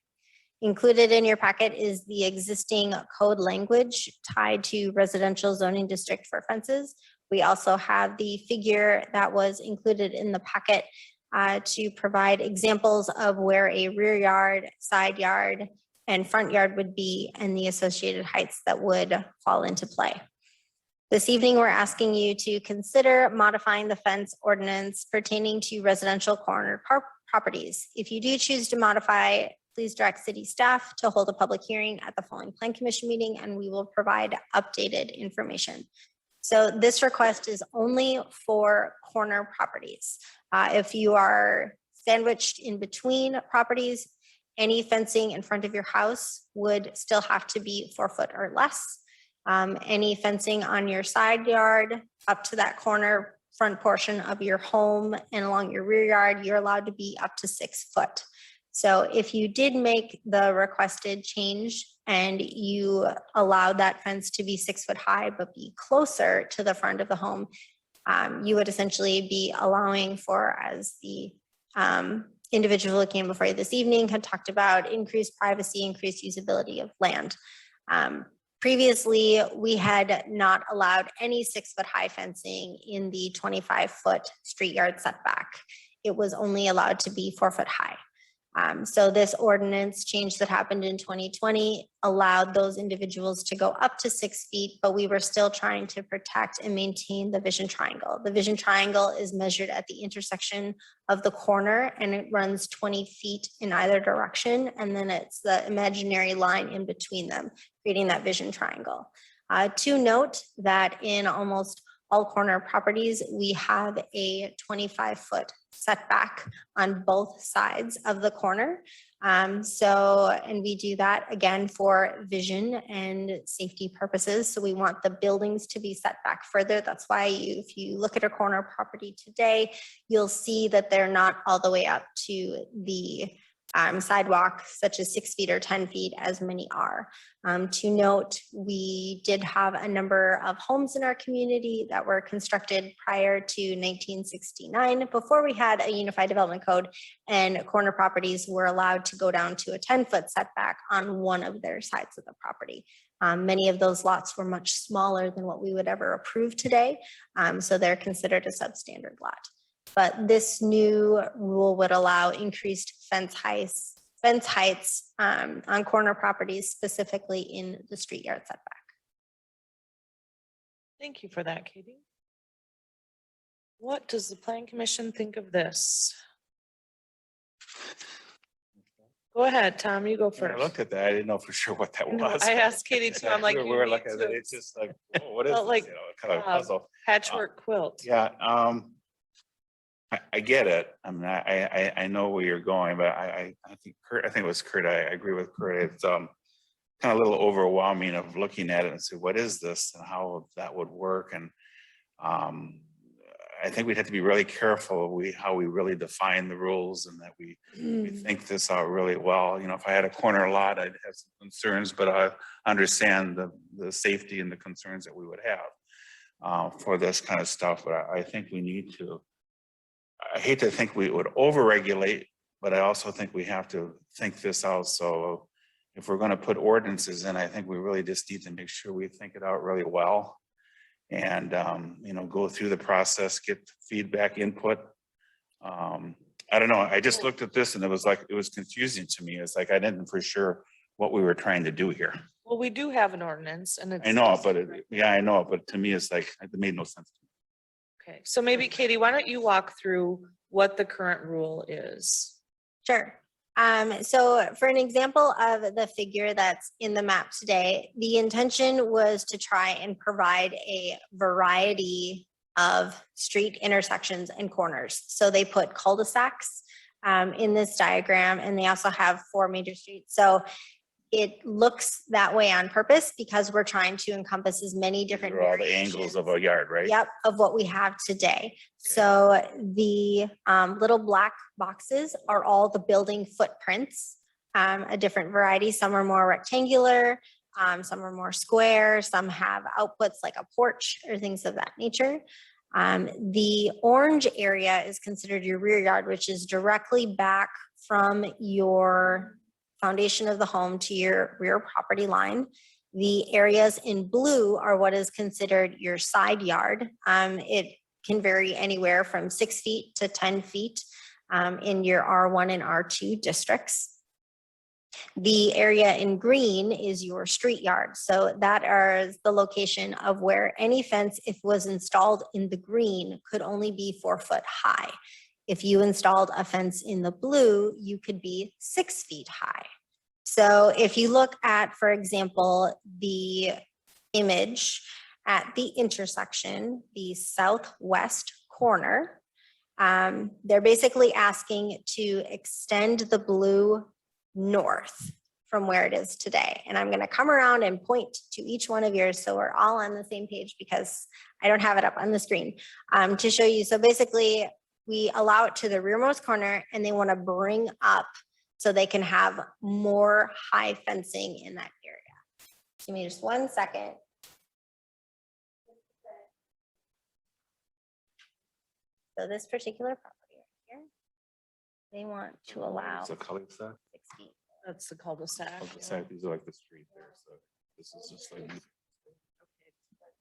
F: Included in your packet is the existing code language tied to residential zoning district for fences. We also have the figure that was included in the packet to provide examples of where a rear yard, side yard, and front yard would be and the associated heights that would fall into play. This evening, we're asking you to consider modifying the fence ordinance pertaining to residential corner properties. If you do choose to modify, please direct city staff to hold a public hearing at the following Plan Commission meeting, and we will provide updated information. So this request is only for corner properties. If you are sandwiched in between properties, any fencing in front of your house would still have to be 4 foot or less. Any fencing on your side yard up to that corner front portion of your home and along your rear yard, you're allowed to be up to 6 foot. So if you did make the requested change and you allowed that fence to be 6 foot high, but be closer to the front of the home, you would essentially be allowing for, as the individual who came before you this evening had talked about, increased privacy, increased usability of land. Previously, we had not allowed any 6 foot high fencing in the 25-foot street yard setback. It was only allowed to be 4 foot high. So this ordinance change that happened in 2020 allowed those individuals to go up to 6 feet, but we were still trying to protect and maintain the vision triangle. The vision triangle is measured at the intersection of the corner and it runs 20 feet in either direction. And then it's the imaginary line in between them, creating that vision triangle. To note that in almost all corner properties, we have a 25-foot setback on both sides of the corner. And we do that again for vision and safety purposes. So we want the buildings to be set back further. That's why if you look at a corner property today, you'll see that they're not all the way up to the sidewalk, such as 6 feet or 10 feet, as many are. To note, we did have a number of homes in our community that were constructed prior to 1969, before we had a unified development code, and corner properties were allowed to go down to a 10-foot setback on one of their sides of the property. Many of those lots were much smaller than what we would ever approve today, so they're considered a substandard lot. But this new rule would allow increased fence heights on corner properties, specifically in the street yard setback.
A: Thank you for that, Katie. What does the Plan Commission think of this? Go ahead, Tom, you go
B: When I
A: first.
B: looked at that, I didn't know for sure what that
A: No,
B: was.
A: I asked Katie too. I'm like,
B: We
A: you
B: were
A: need
B: looking at it,
A: to-
B: it's just like, oh, what is
A: Felt
B: this?
A: like,
B: You know, kind of a puzzle.
A: Patchwork quilt.
B: Yeah, I get it. I mean, I know where you're going, but I think Kurt, I think it was Kurt, I agree with Kurt. It's kind of a little overwhelming of looking at it and say, what is this and how that would work? And I think we'd have to be really careful of how we really define the rules, and that we think this out really well. You know, if I had a corner lot, I'd have some concerns, but I understand the safety and the concerns that we would have for this kind of stuff. But I think we need to, I hate to think we would overregulate, but I also think we have to think this out. So if we're going to put ordinances in, I think we really just need to make sure we think it out really well. And, you know, go through the process, get feedback, input. I don't know. I just looked at this and it was like, it was confusing to me. It's like, I didn't for sure what we were trying to do here.
A: Well, we do have an ordinance and it's.
B: I know, but yeah, I know, but to me, it's like, it made no sense.
A: Okay, so maybe Katie, why don't you walk through what the current rule is?
F: Sure. So for an example of the figure that's in the map today, the intention was to try and provide a variety of street intersections and corners. So they put cul-de-sacs in this diagram, and they also have 4 major streets. So it looks that way on purpose because we're trying to encompass as many different.
B: These are all the angles of a yard, right?
F: Yep, of what we have today. So the little black boxes are all the building footprints, a different variety. Some are more rectangular, some are more square, some have outputs like a porch or things of that nature. The orange area is considered your rear yard, which is directly back from your foundation of the home to your rear property line. The areas in blue are what is considered your side yard. It can vary anywhere from 6 feet to 10 feet in your R1 and R2 districts. The area in green is your street yard. So that is the location of where any fence, if was installed in the green, could only be 4 foot high. If you installed a fence in the blue, you could be 6 feet high. So if you look at, for example, the image at the intersection, the southwest corner, they're basically asking to extend the blue north from where it is today. And I'm going to come around and point to each one of yours so we're all on the same page, because I don't have it up on the screen to show you. So basically, we allow it to the rearmost corner, and they want to bring up so they can have more high fencing in that area. Give me just 1 second. So this particular property right here, they want to allow
B: It's a cul-de-sac.
F: 6 feet.
A: That's the cul-de-sac.
B: Cul-de-sac, these are like the street there, so this is just like.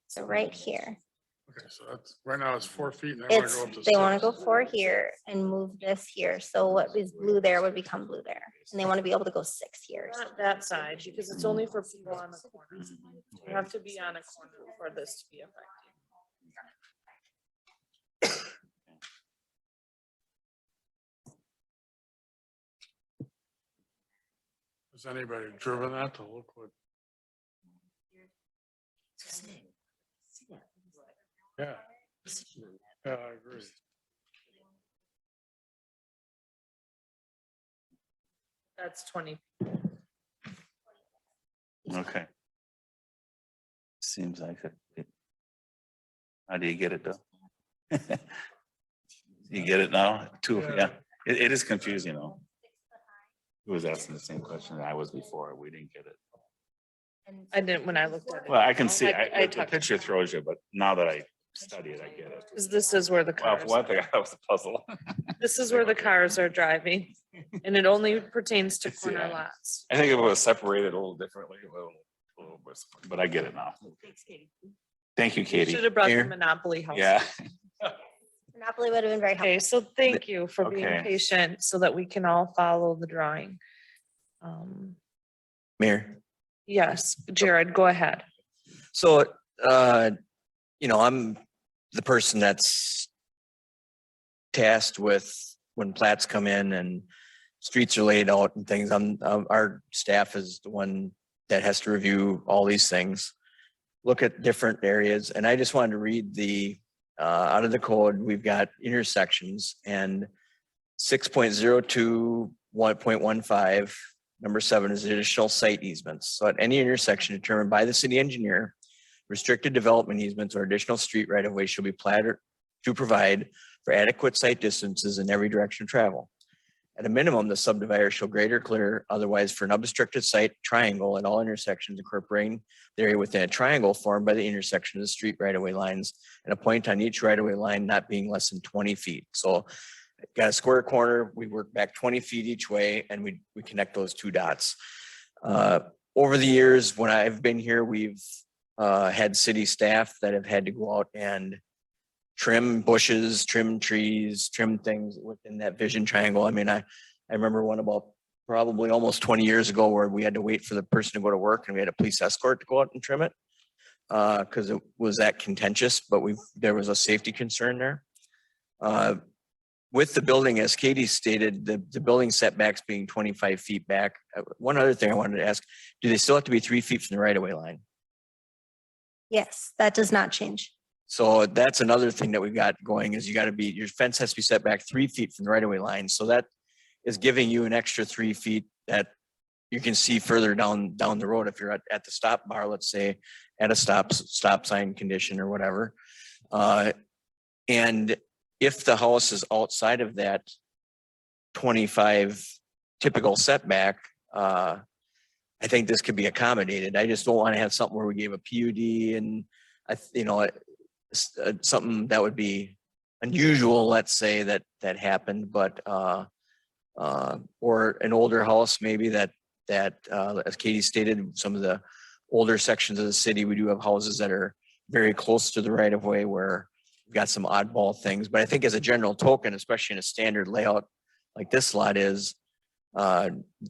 F: So right here,
H: Okay, so that's, right now it's 4 feet and
F: they want to go 4 here and move this here. So what is blue there would become blue there. And they want to be able to go 6 here.
A: Not that side, because it's only for people on the corners. You have to be on a corner for this to be effective.
H: Has anybody driven that to look what? Yeah. Yeah, I agree.
A: That's 20.
B: Okay. Seems like it. How do you get it though? You get it now? Two, yeah. It is confusing, though. Who was asking the same question that I was before? We didn't get it.
A: I didn't, when I looked at it.
B: Well, I can see,
A: I
B: the
A: talked-
B: picture throws you, but now that I study it, I get it.
A: Because this is where the
B: Well,
A: cars,
B: for one thing, that was a puzzle.
A: this is where the cars are driving, and it only pertains to corner
B: Yeah.
A: lots.
B: I think it was separated a little differently, but I get it now.
C: Thanks, Katie.
B: Thank you,
A: Should
B: Katie.
A: have brought the
I: Here.
A: Monopoly house.
B: Yeah.
F: Monopoly would have been very helpful.
A: Okay, so thank you for being
B: Okay.
A: patient so that we can all follow the drawing.
I: Mayor.
A: Yes, Jared, go ahead.
I: So, I'm the person that's tasked with when plats come in and streets are laid out and things. Our staff is the one that has to review all these things, look at different areas. And I just wanted to read out of the code, we've got intersections and 6.02, 1.15, number 7 is additional site easements. So at any intersection determined by the city engineer, restricted development easements or additional street right of way shall be platted to provide for adequate site distances in every direction of travel. At a minimum, the subdivider shall grade or clear otherwise for an unobstructed site triangle at all intersections incorporating the area within a triangle formed by the intersection of the street right of way lines and a point on each right of way line not being less than 20 feet. So got a square corner, we work back 20 feet each way and we connect those two dots. Over the years, when I've been here, we've had city staff that have had to go out and trim bushes, trim trees, trim things within that vision triangle. I mean, I remember one about probably almost 20 years ago where we had to wait for the person to go to work and we had a police escort to go out and trim it because it was that contentious, but there was a safety concern there. With the building, as Katie stated, the building setbacks being 25 feet back. One other thing I wanted to ask, do they still have to be 3 feet from the right of way line?
F: Yes, that does not change.
I: So that's another thing that we've got going is your fence has to be set back 3 feet from the right of way line. So that is giving you an extra 3 feet that you can see further down the road if you're at the stop bar, let's say at a stop sign condition or whatever. And if the house is outside of that 25 typical setback, I think this could be accommodated. I just don't want to have something where we gave a PUD and something that would be unusual, let's say that happened, but or an older house maybe that as Katie stated, some of the older sections of the city, we do have houses that are very close to the right of way where we've got some oddball things. But I think as a general token, especially in a standard layout like this lot is,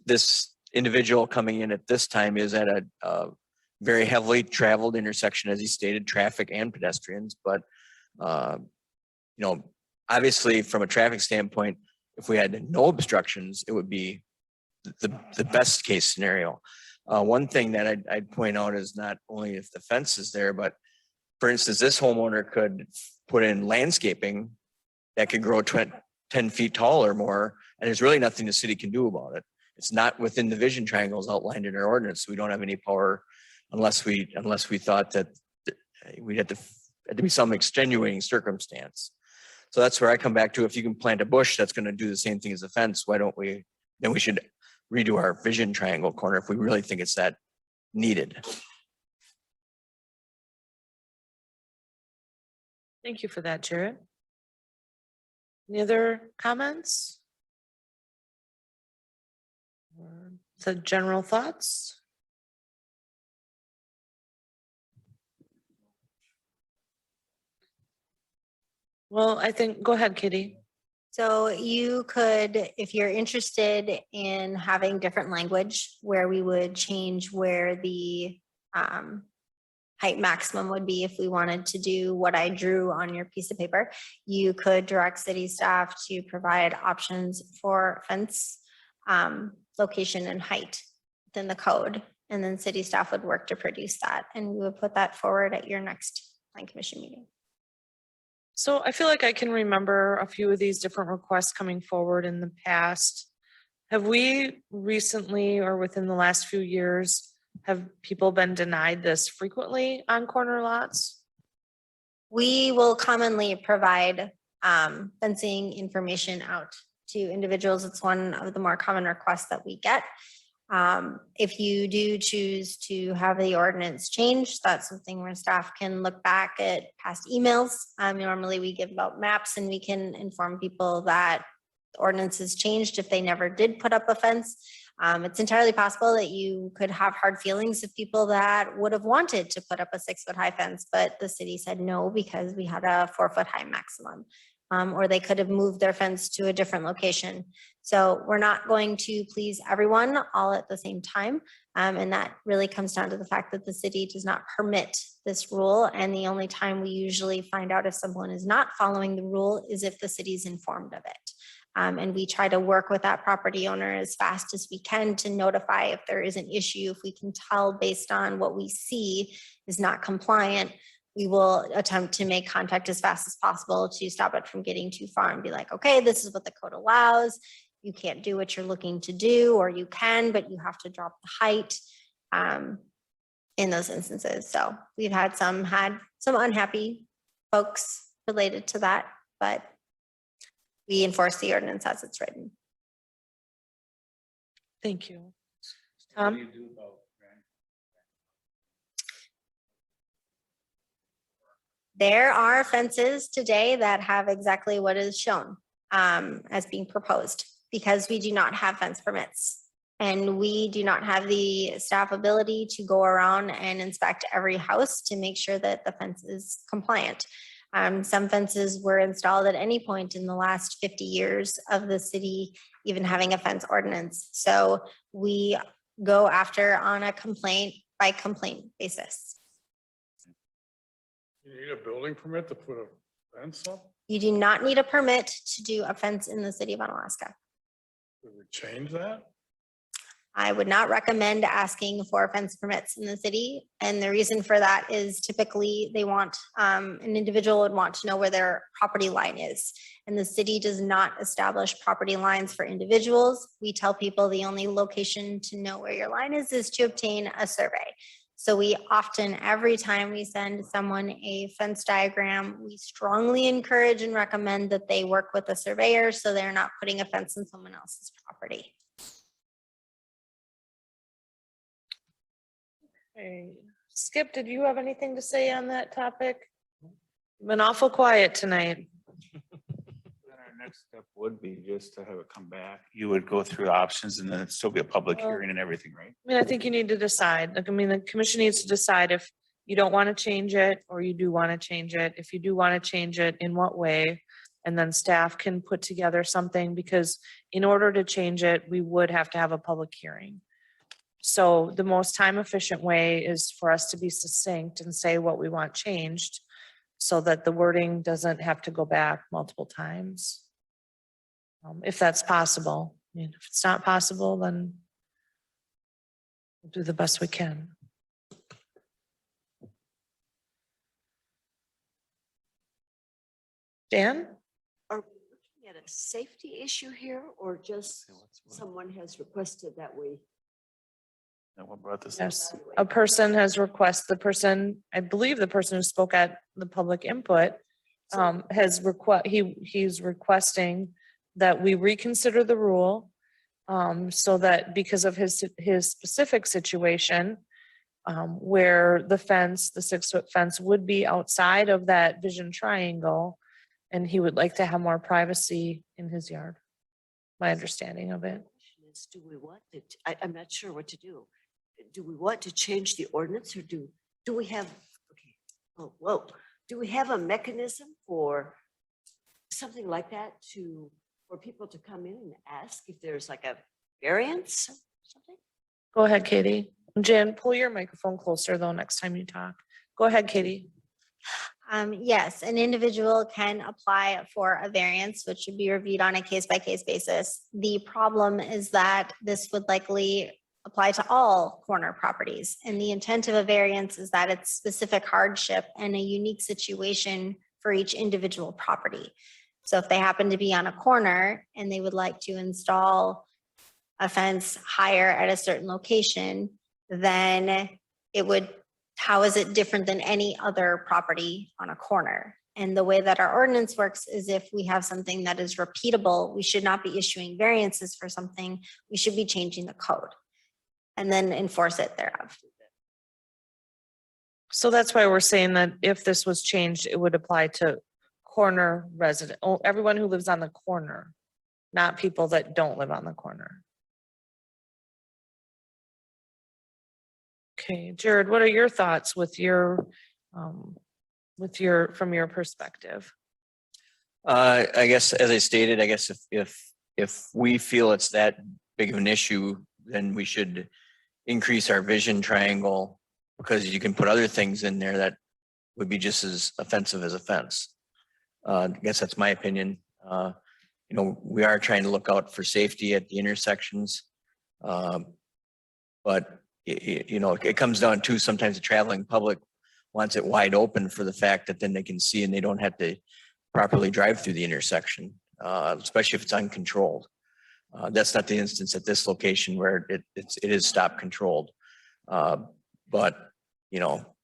I: this individual coming in at this time is at a very heavily traveled intersection, as he stated, traffic and pedestrians. But, obviously from a traffic standpoint, if we had no obstructions, it would be the best case scenario. One thing that I'd point out is not only if the fence is there, but for instance, this homeowner could put in landscaping that could grow 10 feet tall or more, and there's really nothing the city can do about it. It's not within the vision triangles outlined in our ordinance. We don't have any power unless we thought that we'd have to be some extenuating circumstance. So that's where I come back to, if you can plant a bush that's going to do the same thing as a fence, why don't we, then we should redo our vision triangle corner if we really think it's that needed.
A: Thank you for that, Jared. Any other comments? Or the general thoughts? Well, I think, go ahead, Kitty.
F: So you could, if you're interested in having different language where we would change where the height maximum would be if we wanted to do what I drew on your piece of paper, you could direct city staff to provide options for fence location and height within the code. And then city staff would work to produce that. And we would put that forward at your next plan commission meeting.
A: So I feel like I can remember a few of these different requests coming forward in the past. Have we recently or within the last few years, have people been denied this frequently on corner lots?
F: We will commonly provide fencing information out to individuals. It's one of the more common requests that we get. If you do choose to have the ordinance changed, that's something where staff can look back at past emails. Normally we give out maps and we can inform people that the ordinance has changed if they never did put up a fence. It's entirely possible that you could have hard feelings of people that would have wanted to put up a 6-foot high fence, but the city said no because we had a 4-foot high maximum. Or they could have moved their fence to a different location. So we're not going to please everyone all at the same time. And that really comes down to the fact that the city does not permit this rule. And the only time we usually find out if someone is not following the rule is if the city's informed of it. And we try to work with that property owner as fast as we can to notify if there is an issue. If we can tell based on what we see is not compliant, we will attempt to make contact as fast as possible to stop it from getting too far and be like, okay, this is what the code allows. You can't do what you're looking to do, or you can, but you have to drop the height in those instances. So we've had some unhappy folks related to that, but we enforce the ordinance as it's written.
A: Thank you.
B: What do you do about
F: There are fences today that have exactly what is shown as being proposed, because we do not have fence permits. And we do not have the staff ability to go around and inspect every house to make sure that the fence is compliant. Some fences were installed at any point in the last 50 years of the city even having a fence ordinance. So we go after on a complaint by complaint basis.
H: You need a building permit to put a fence up?
F: You do not need a permit to do a fence in the city of Onalaska.
H: Did we change that?
F: I would not recommend asking for fence permits in the city. And the reason for that is typically they want, an individual would want to know where their property line is. And the city does not establish property lines for individuals. We tell people the only location to know where your line is to obtain a survey. So we often, every time we send someone a fence diagram, we strongly encourage and recommend that they work with a surveyor so they're not putting a fence on someone else's property.
A: Okay. Skip, did you have anything to say on that topic? You've been awful quiet tonight.
B: Then our next step would be just to have it come back. You would go through the options and then it'd still be a public
A: Well-
B: hearing and everything, right?
A: I mean, I think you need to decide. Like, I mean, the commission needs to decide if you don't want to change it or you do want to change it. If you do want to change it, in what way? And then staff can put together something, because in order to change it, we would have to have a public hearing. So the most time efficient way is for us to be succinct and say what we want changed, so that the wording doesn't have to go back multiple times. If that's possible. I mean, if it's not possible, then we'll do the best we can. Dan?
C: Are we looking at a safety issue here, or just someone has requested that we?
B: That what brought this up?
A: Yes, a person has requested, the person, I believe the person who spoke at the public input has he's requesting that we reconsider the rule, so that because of his specific situation, where the fence, the 6-foot fence would be outside of that vision triangle, and he would like to have more privacy in his yard. My understanding of it.
C: Do we want it? I'm not sure what to do. Do we want to change the ordinance, or do we have, okay, oh, whoa, do we have a mechanism for something like that for people to come in and ask if there's like a variance or something?
A: Go ahead, Katie. Jen, pull your microphone closer though next time you talk. Go ahead, Katie.
F: Yes, an individual can apply for a variance, which should be reviewed on a case-by-case basis. The problem is that this would likely apply to all corner properties. And the intent of a variance is that it's specific hardship and a unique situation for each individual property. So if they happen to be on a corner and they would like to install a fence higher at a certain location, then it would, how is it different than any other property on a corner? And the way that our ordinance works is if we have something that is repeatable, we should not be issuing variances for something. We should be changing the code and then enforce it thereof.
A: So that's why we're saying that if this was changed, it would apply to corner resident, everyone who lives on the corner, not people that don't live on the corner. Okay, Jared, what are your thoughts with your, from your perspective?
I: I guess, as I stated, I guess if we feel it's that big of an issue, then we should increase our vision triangle, because you can put other things in there that would be just as offensive as a fence. I guess that's my opinion. You know, we are trying to look out for safety at the intersections. But you know, it comes down to sometimes the traveling public wants it wide open for the fact that then they can see and they don't have to properly drive through the intersection, especially if it's uncontrolled. That's not the instance at this location where it is stop controlled. But, you know,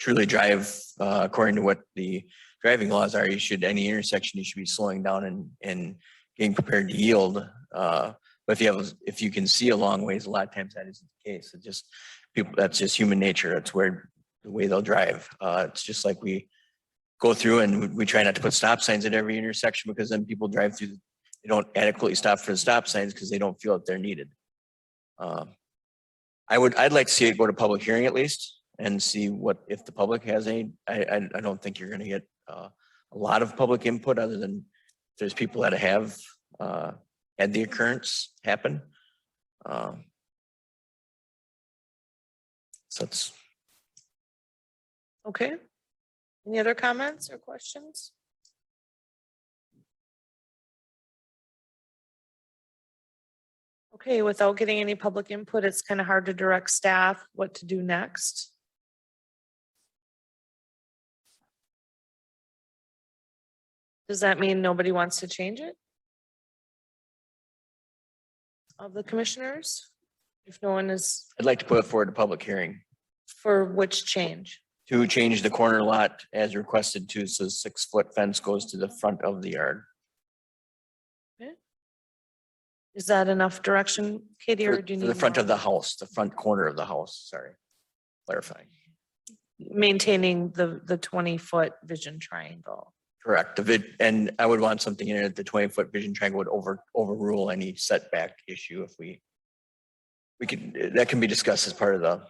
I: truly drive according to what the driving laws are, any intersection, you should be slowing down and getting prepared to yield. But if you can see a long ways, a lot of times that isn't the case. It just people, that's just human nature. It's where the way they'll drive. It's just like we go through and we try not to put stop signs at every intersection, because then people drive through, they don't adequately stop for the stop signs because they don't feel that they're needed. I'd like to see it go to public hearing at least and see what, if the public has any, I don't think you're going to get a lot of public input, other than there's people that have had the occurrence happen. So it's.
A: Okay. Any other comments or questions? Okay, without getting any public input, it's kind of hard to direct staff what to do next. Does that mean nobody wants to change it? Of the commissioners? If no one is,
I: I'd like to put it forward to public hearing
A: for which change?
I: to change the corner lot as requested to, so 6-foot fence goes to the front of the yard.
A: Is that enough direction, Katie, or
I: For
A: do you
I: for
A: need
I: the front
A: more?
I: of the house, the front corner of the house, sorry, clarifying.
A: Maintaining the 20-foot vision triangle.
I: Correct. And I would want something in there that the 20-foot vision triangle would overrule any setback issue if we could, that can be discussed as part of the.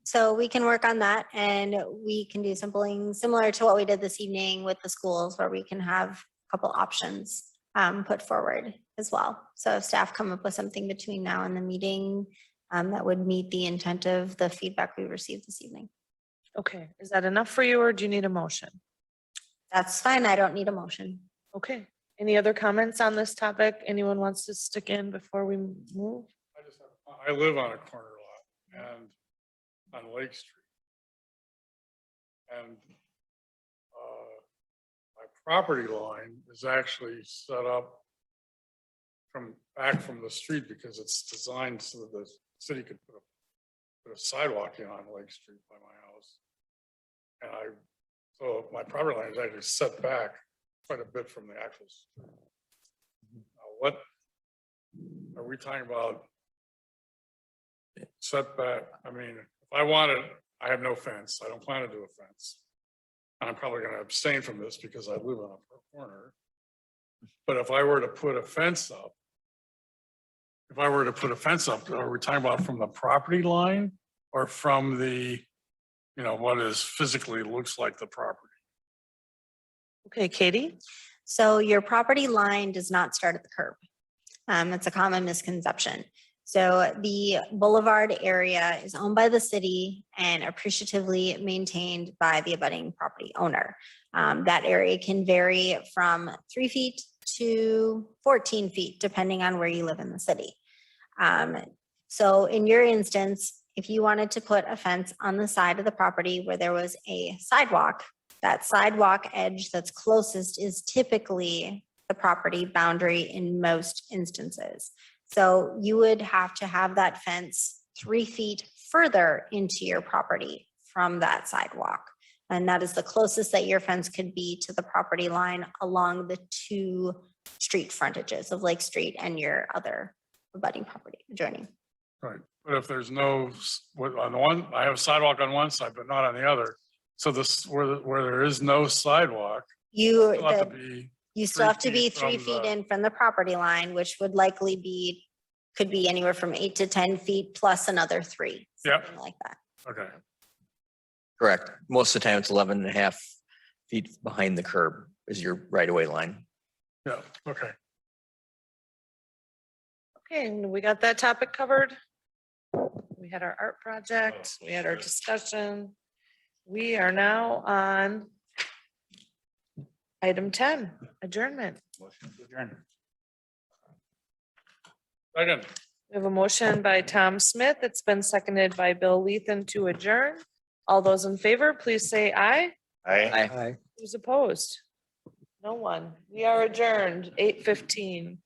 F: So we can work on that, and we can do something similar to what we did this evening with the schools, where we can have a couple options put forward as well. So if staff come up with something between now and the meeting that would meet the intent of the feedback we received this evening.
A: Okay, is that enough for you, or do you need a motion?
F: That's fine. I don't need a motion.
A: Okay, any other comments on this topic? Anyone wants to stick in before we move?
H: I live on a corner lot and on Lake Street. And my property line is actually set up back from the street, because it's designed so that the city could put a sidewalk in on Lake Street by my house. And so my property line is actually set back quite a bit from the actual street. Now, what are we talking about? Setback, I mean, if I wanted, I have no fence, I don't plan to do a fence. And I'm probably gonna abstain from this because I live on a corner. But if I were to put a fence up, are we talking about from the property line or from the, you know, what is physically looks like the property?
A: Okay, Katie?
F: So your property line does not start at the curb. It's a common misconception. So the boulevard area is owned by the city and appreciatively maintained by the abutting property owner. That area can vary from 3 feet to 14 feet, depending on where you live in the city. So in your instance, if you wanted to put a fence on the side of the property where there was a sidewalk, that sidewalk edge that's closest is typically the property boundary in most instances. So you would have to have that fence 3 feet further into your property from that sidewalk. And that is the closest that your fence could be to the property line along the 2 street frontages of Lake Street and your other abutting property adjoining.
H: Right, but if there's no, on the one, I have a sidewalk on one side, but not on the other. So this, where there is no sidewalk,
F: You,
H: it'll have to
F: the-
H: be,
F: you still
H: 3
F: have to be
H: feet
F: 3
H: from
F: feet
H: the-
F: in from the property line, which would likely be, could be anywhere from 8 to 10 feet plus another 3.
H: Yep.
F: Something like that.
H: okay,
I: Correct. Most of the time it's 11.5 feet behind the curb is your right of way line.
H: yeah, okay.
A: Okay, and we got that topic covered. We had our art project, we had our discussion. We are now on item 10, adjournment.
B: Motion to adjourn.
H: Second,
A: We have a motion by Tom Smith. It's been seconded by Bill Lethan to adjourn. All those in favor, please say aye.
B: Aye.
G: Aye.
A: Who's opposed? No one. We are adjourned, 8:15.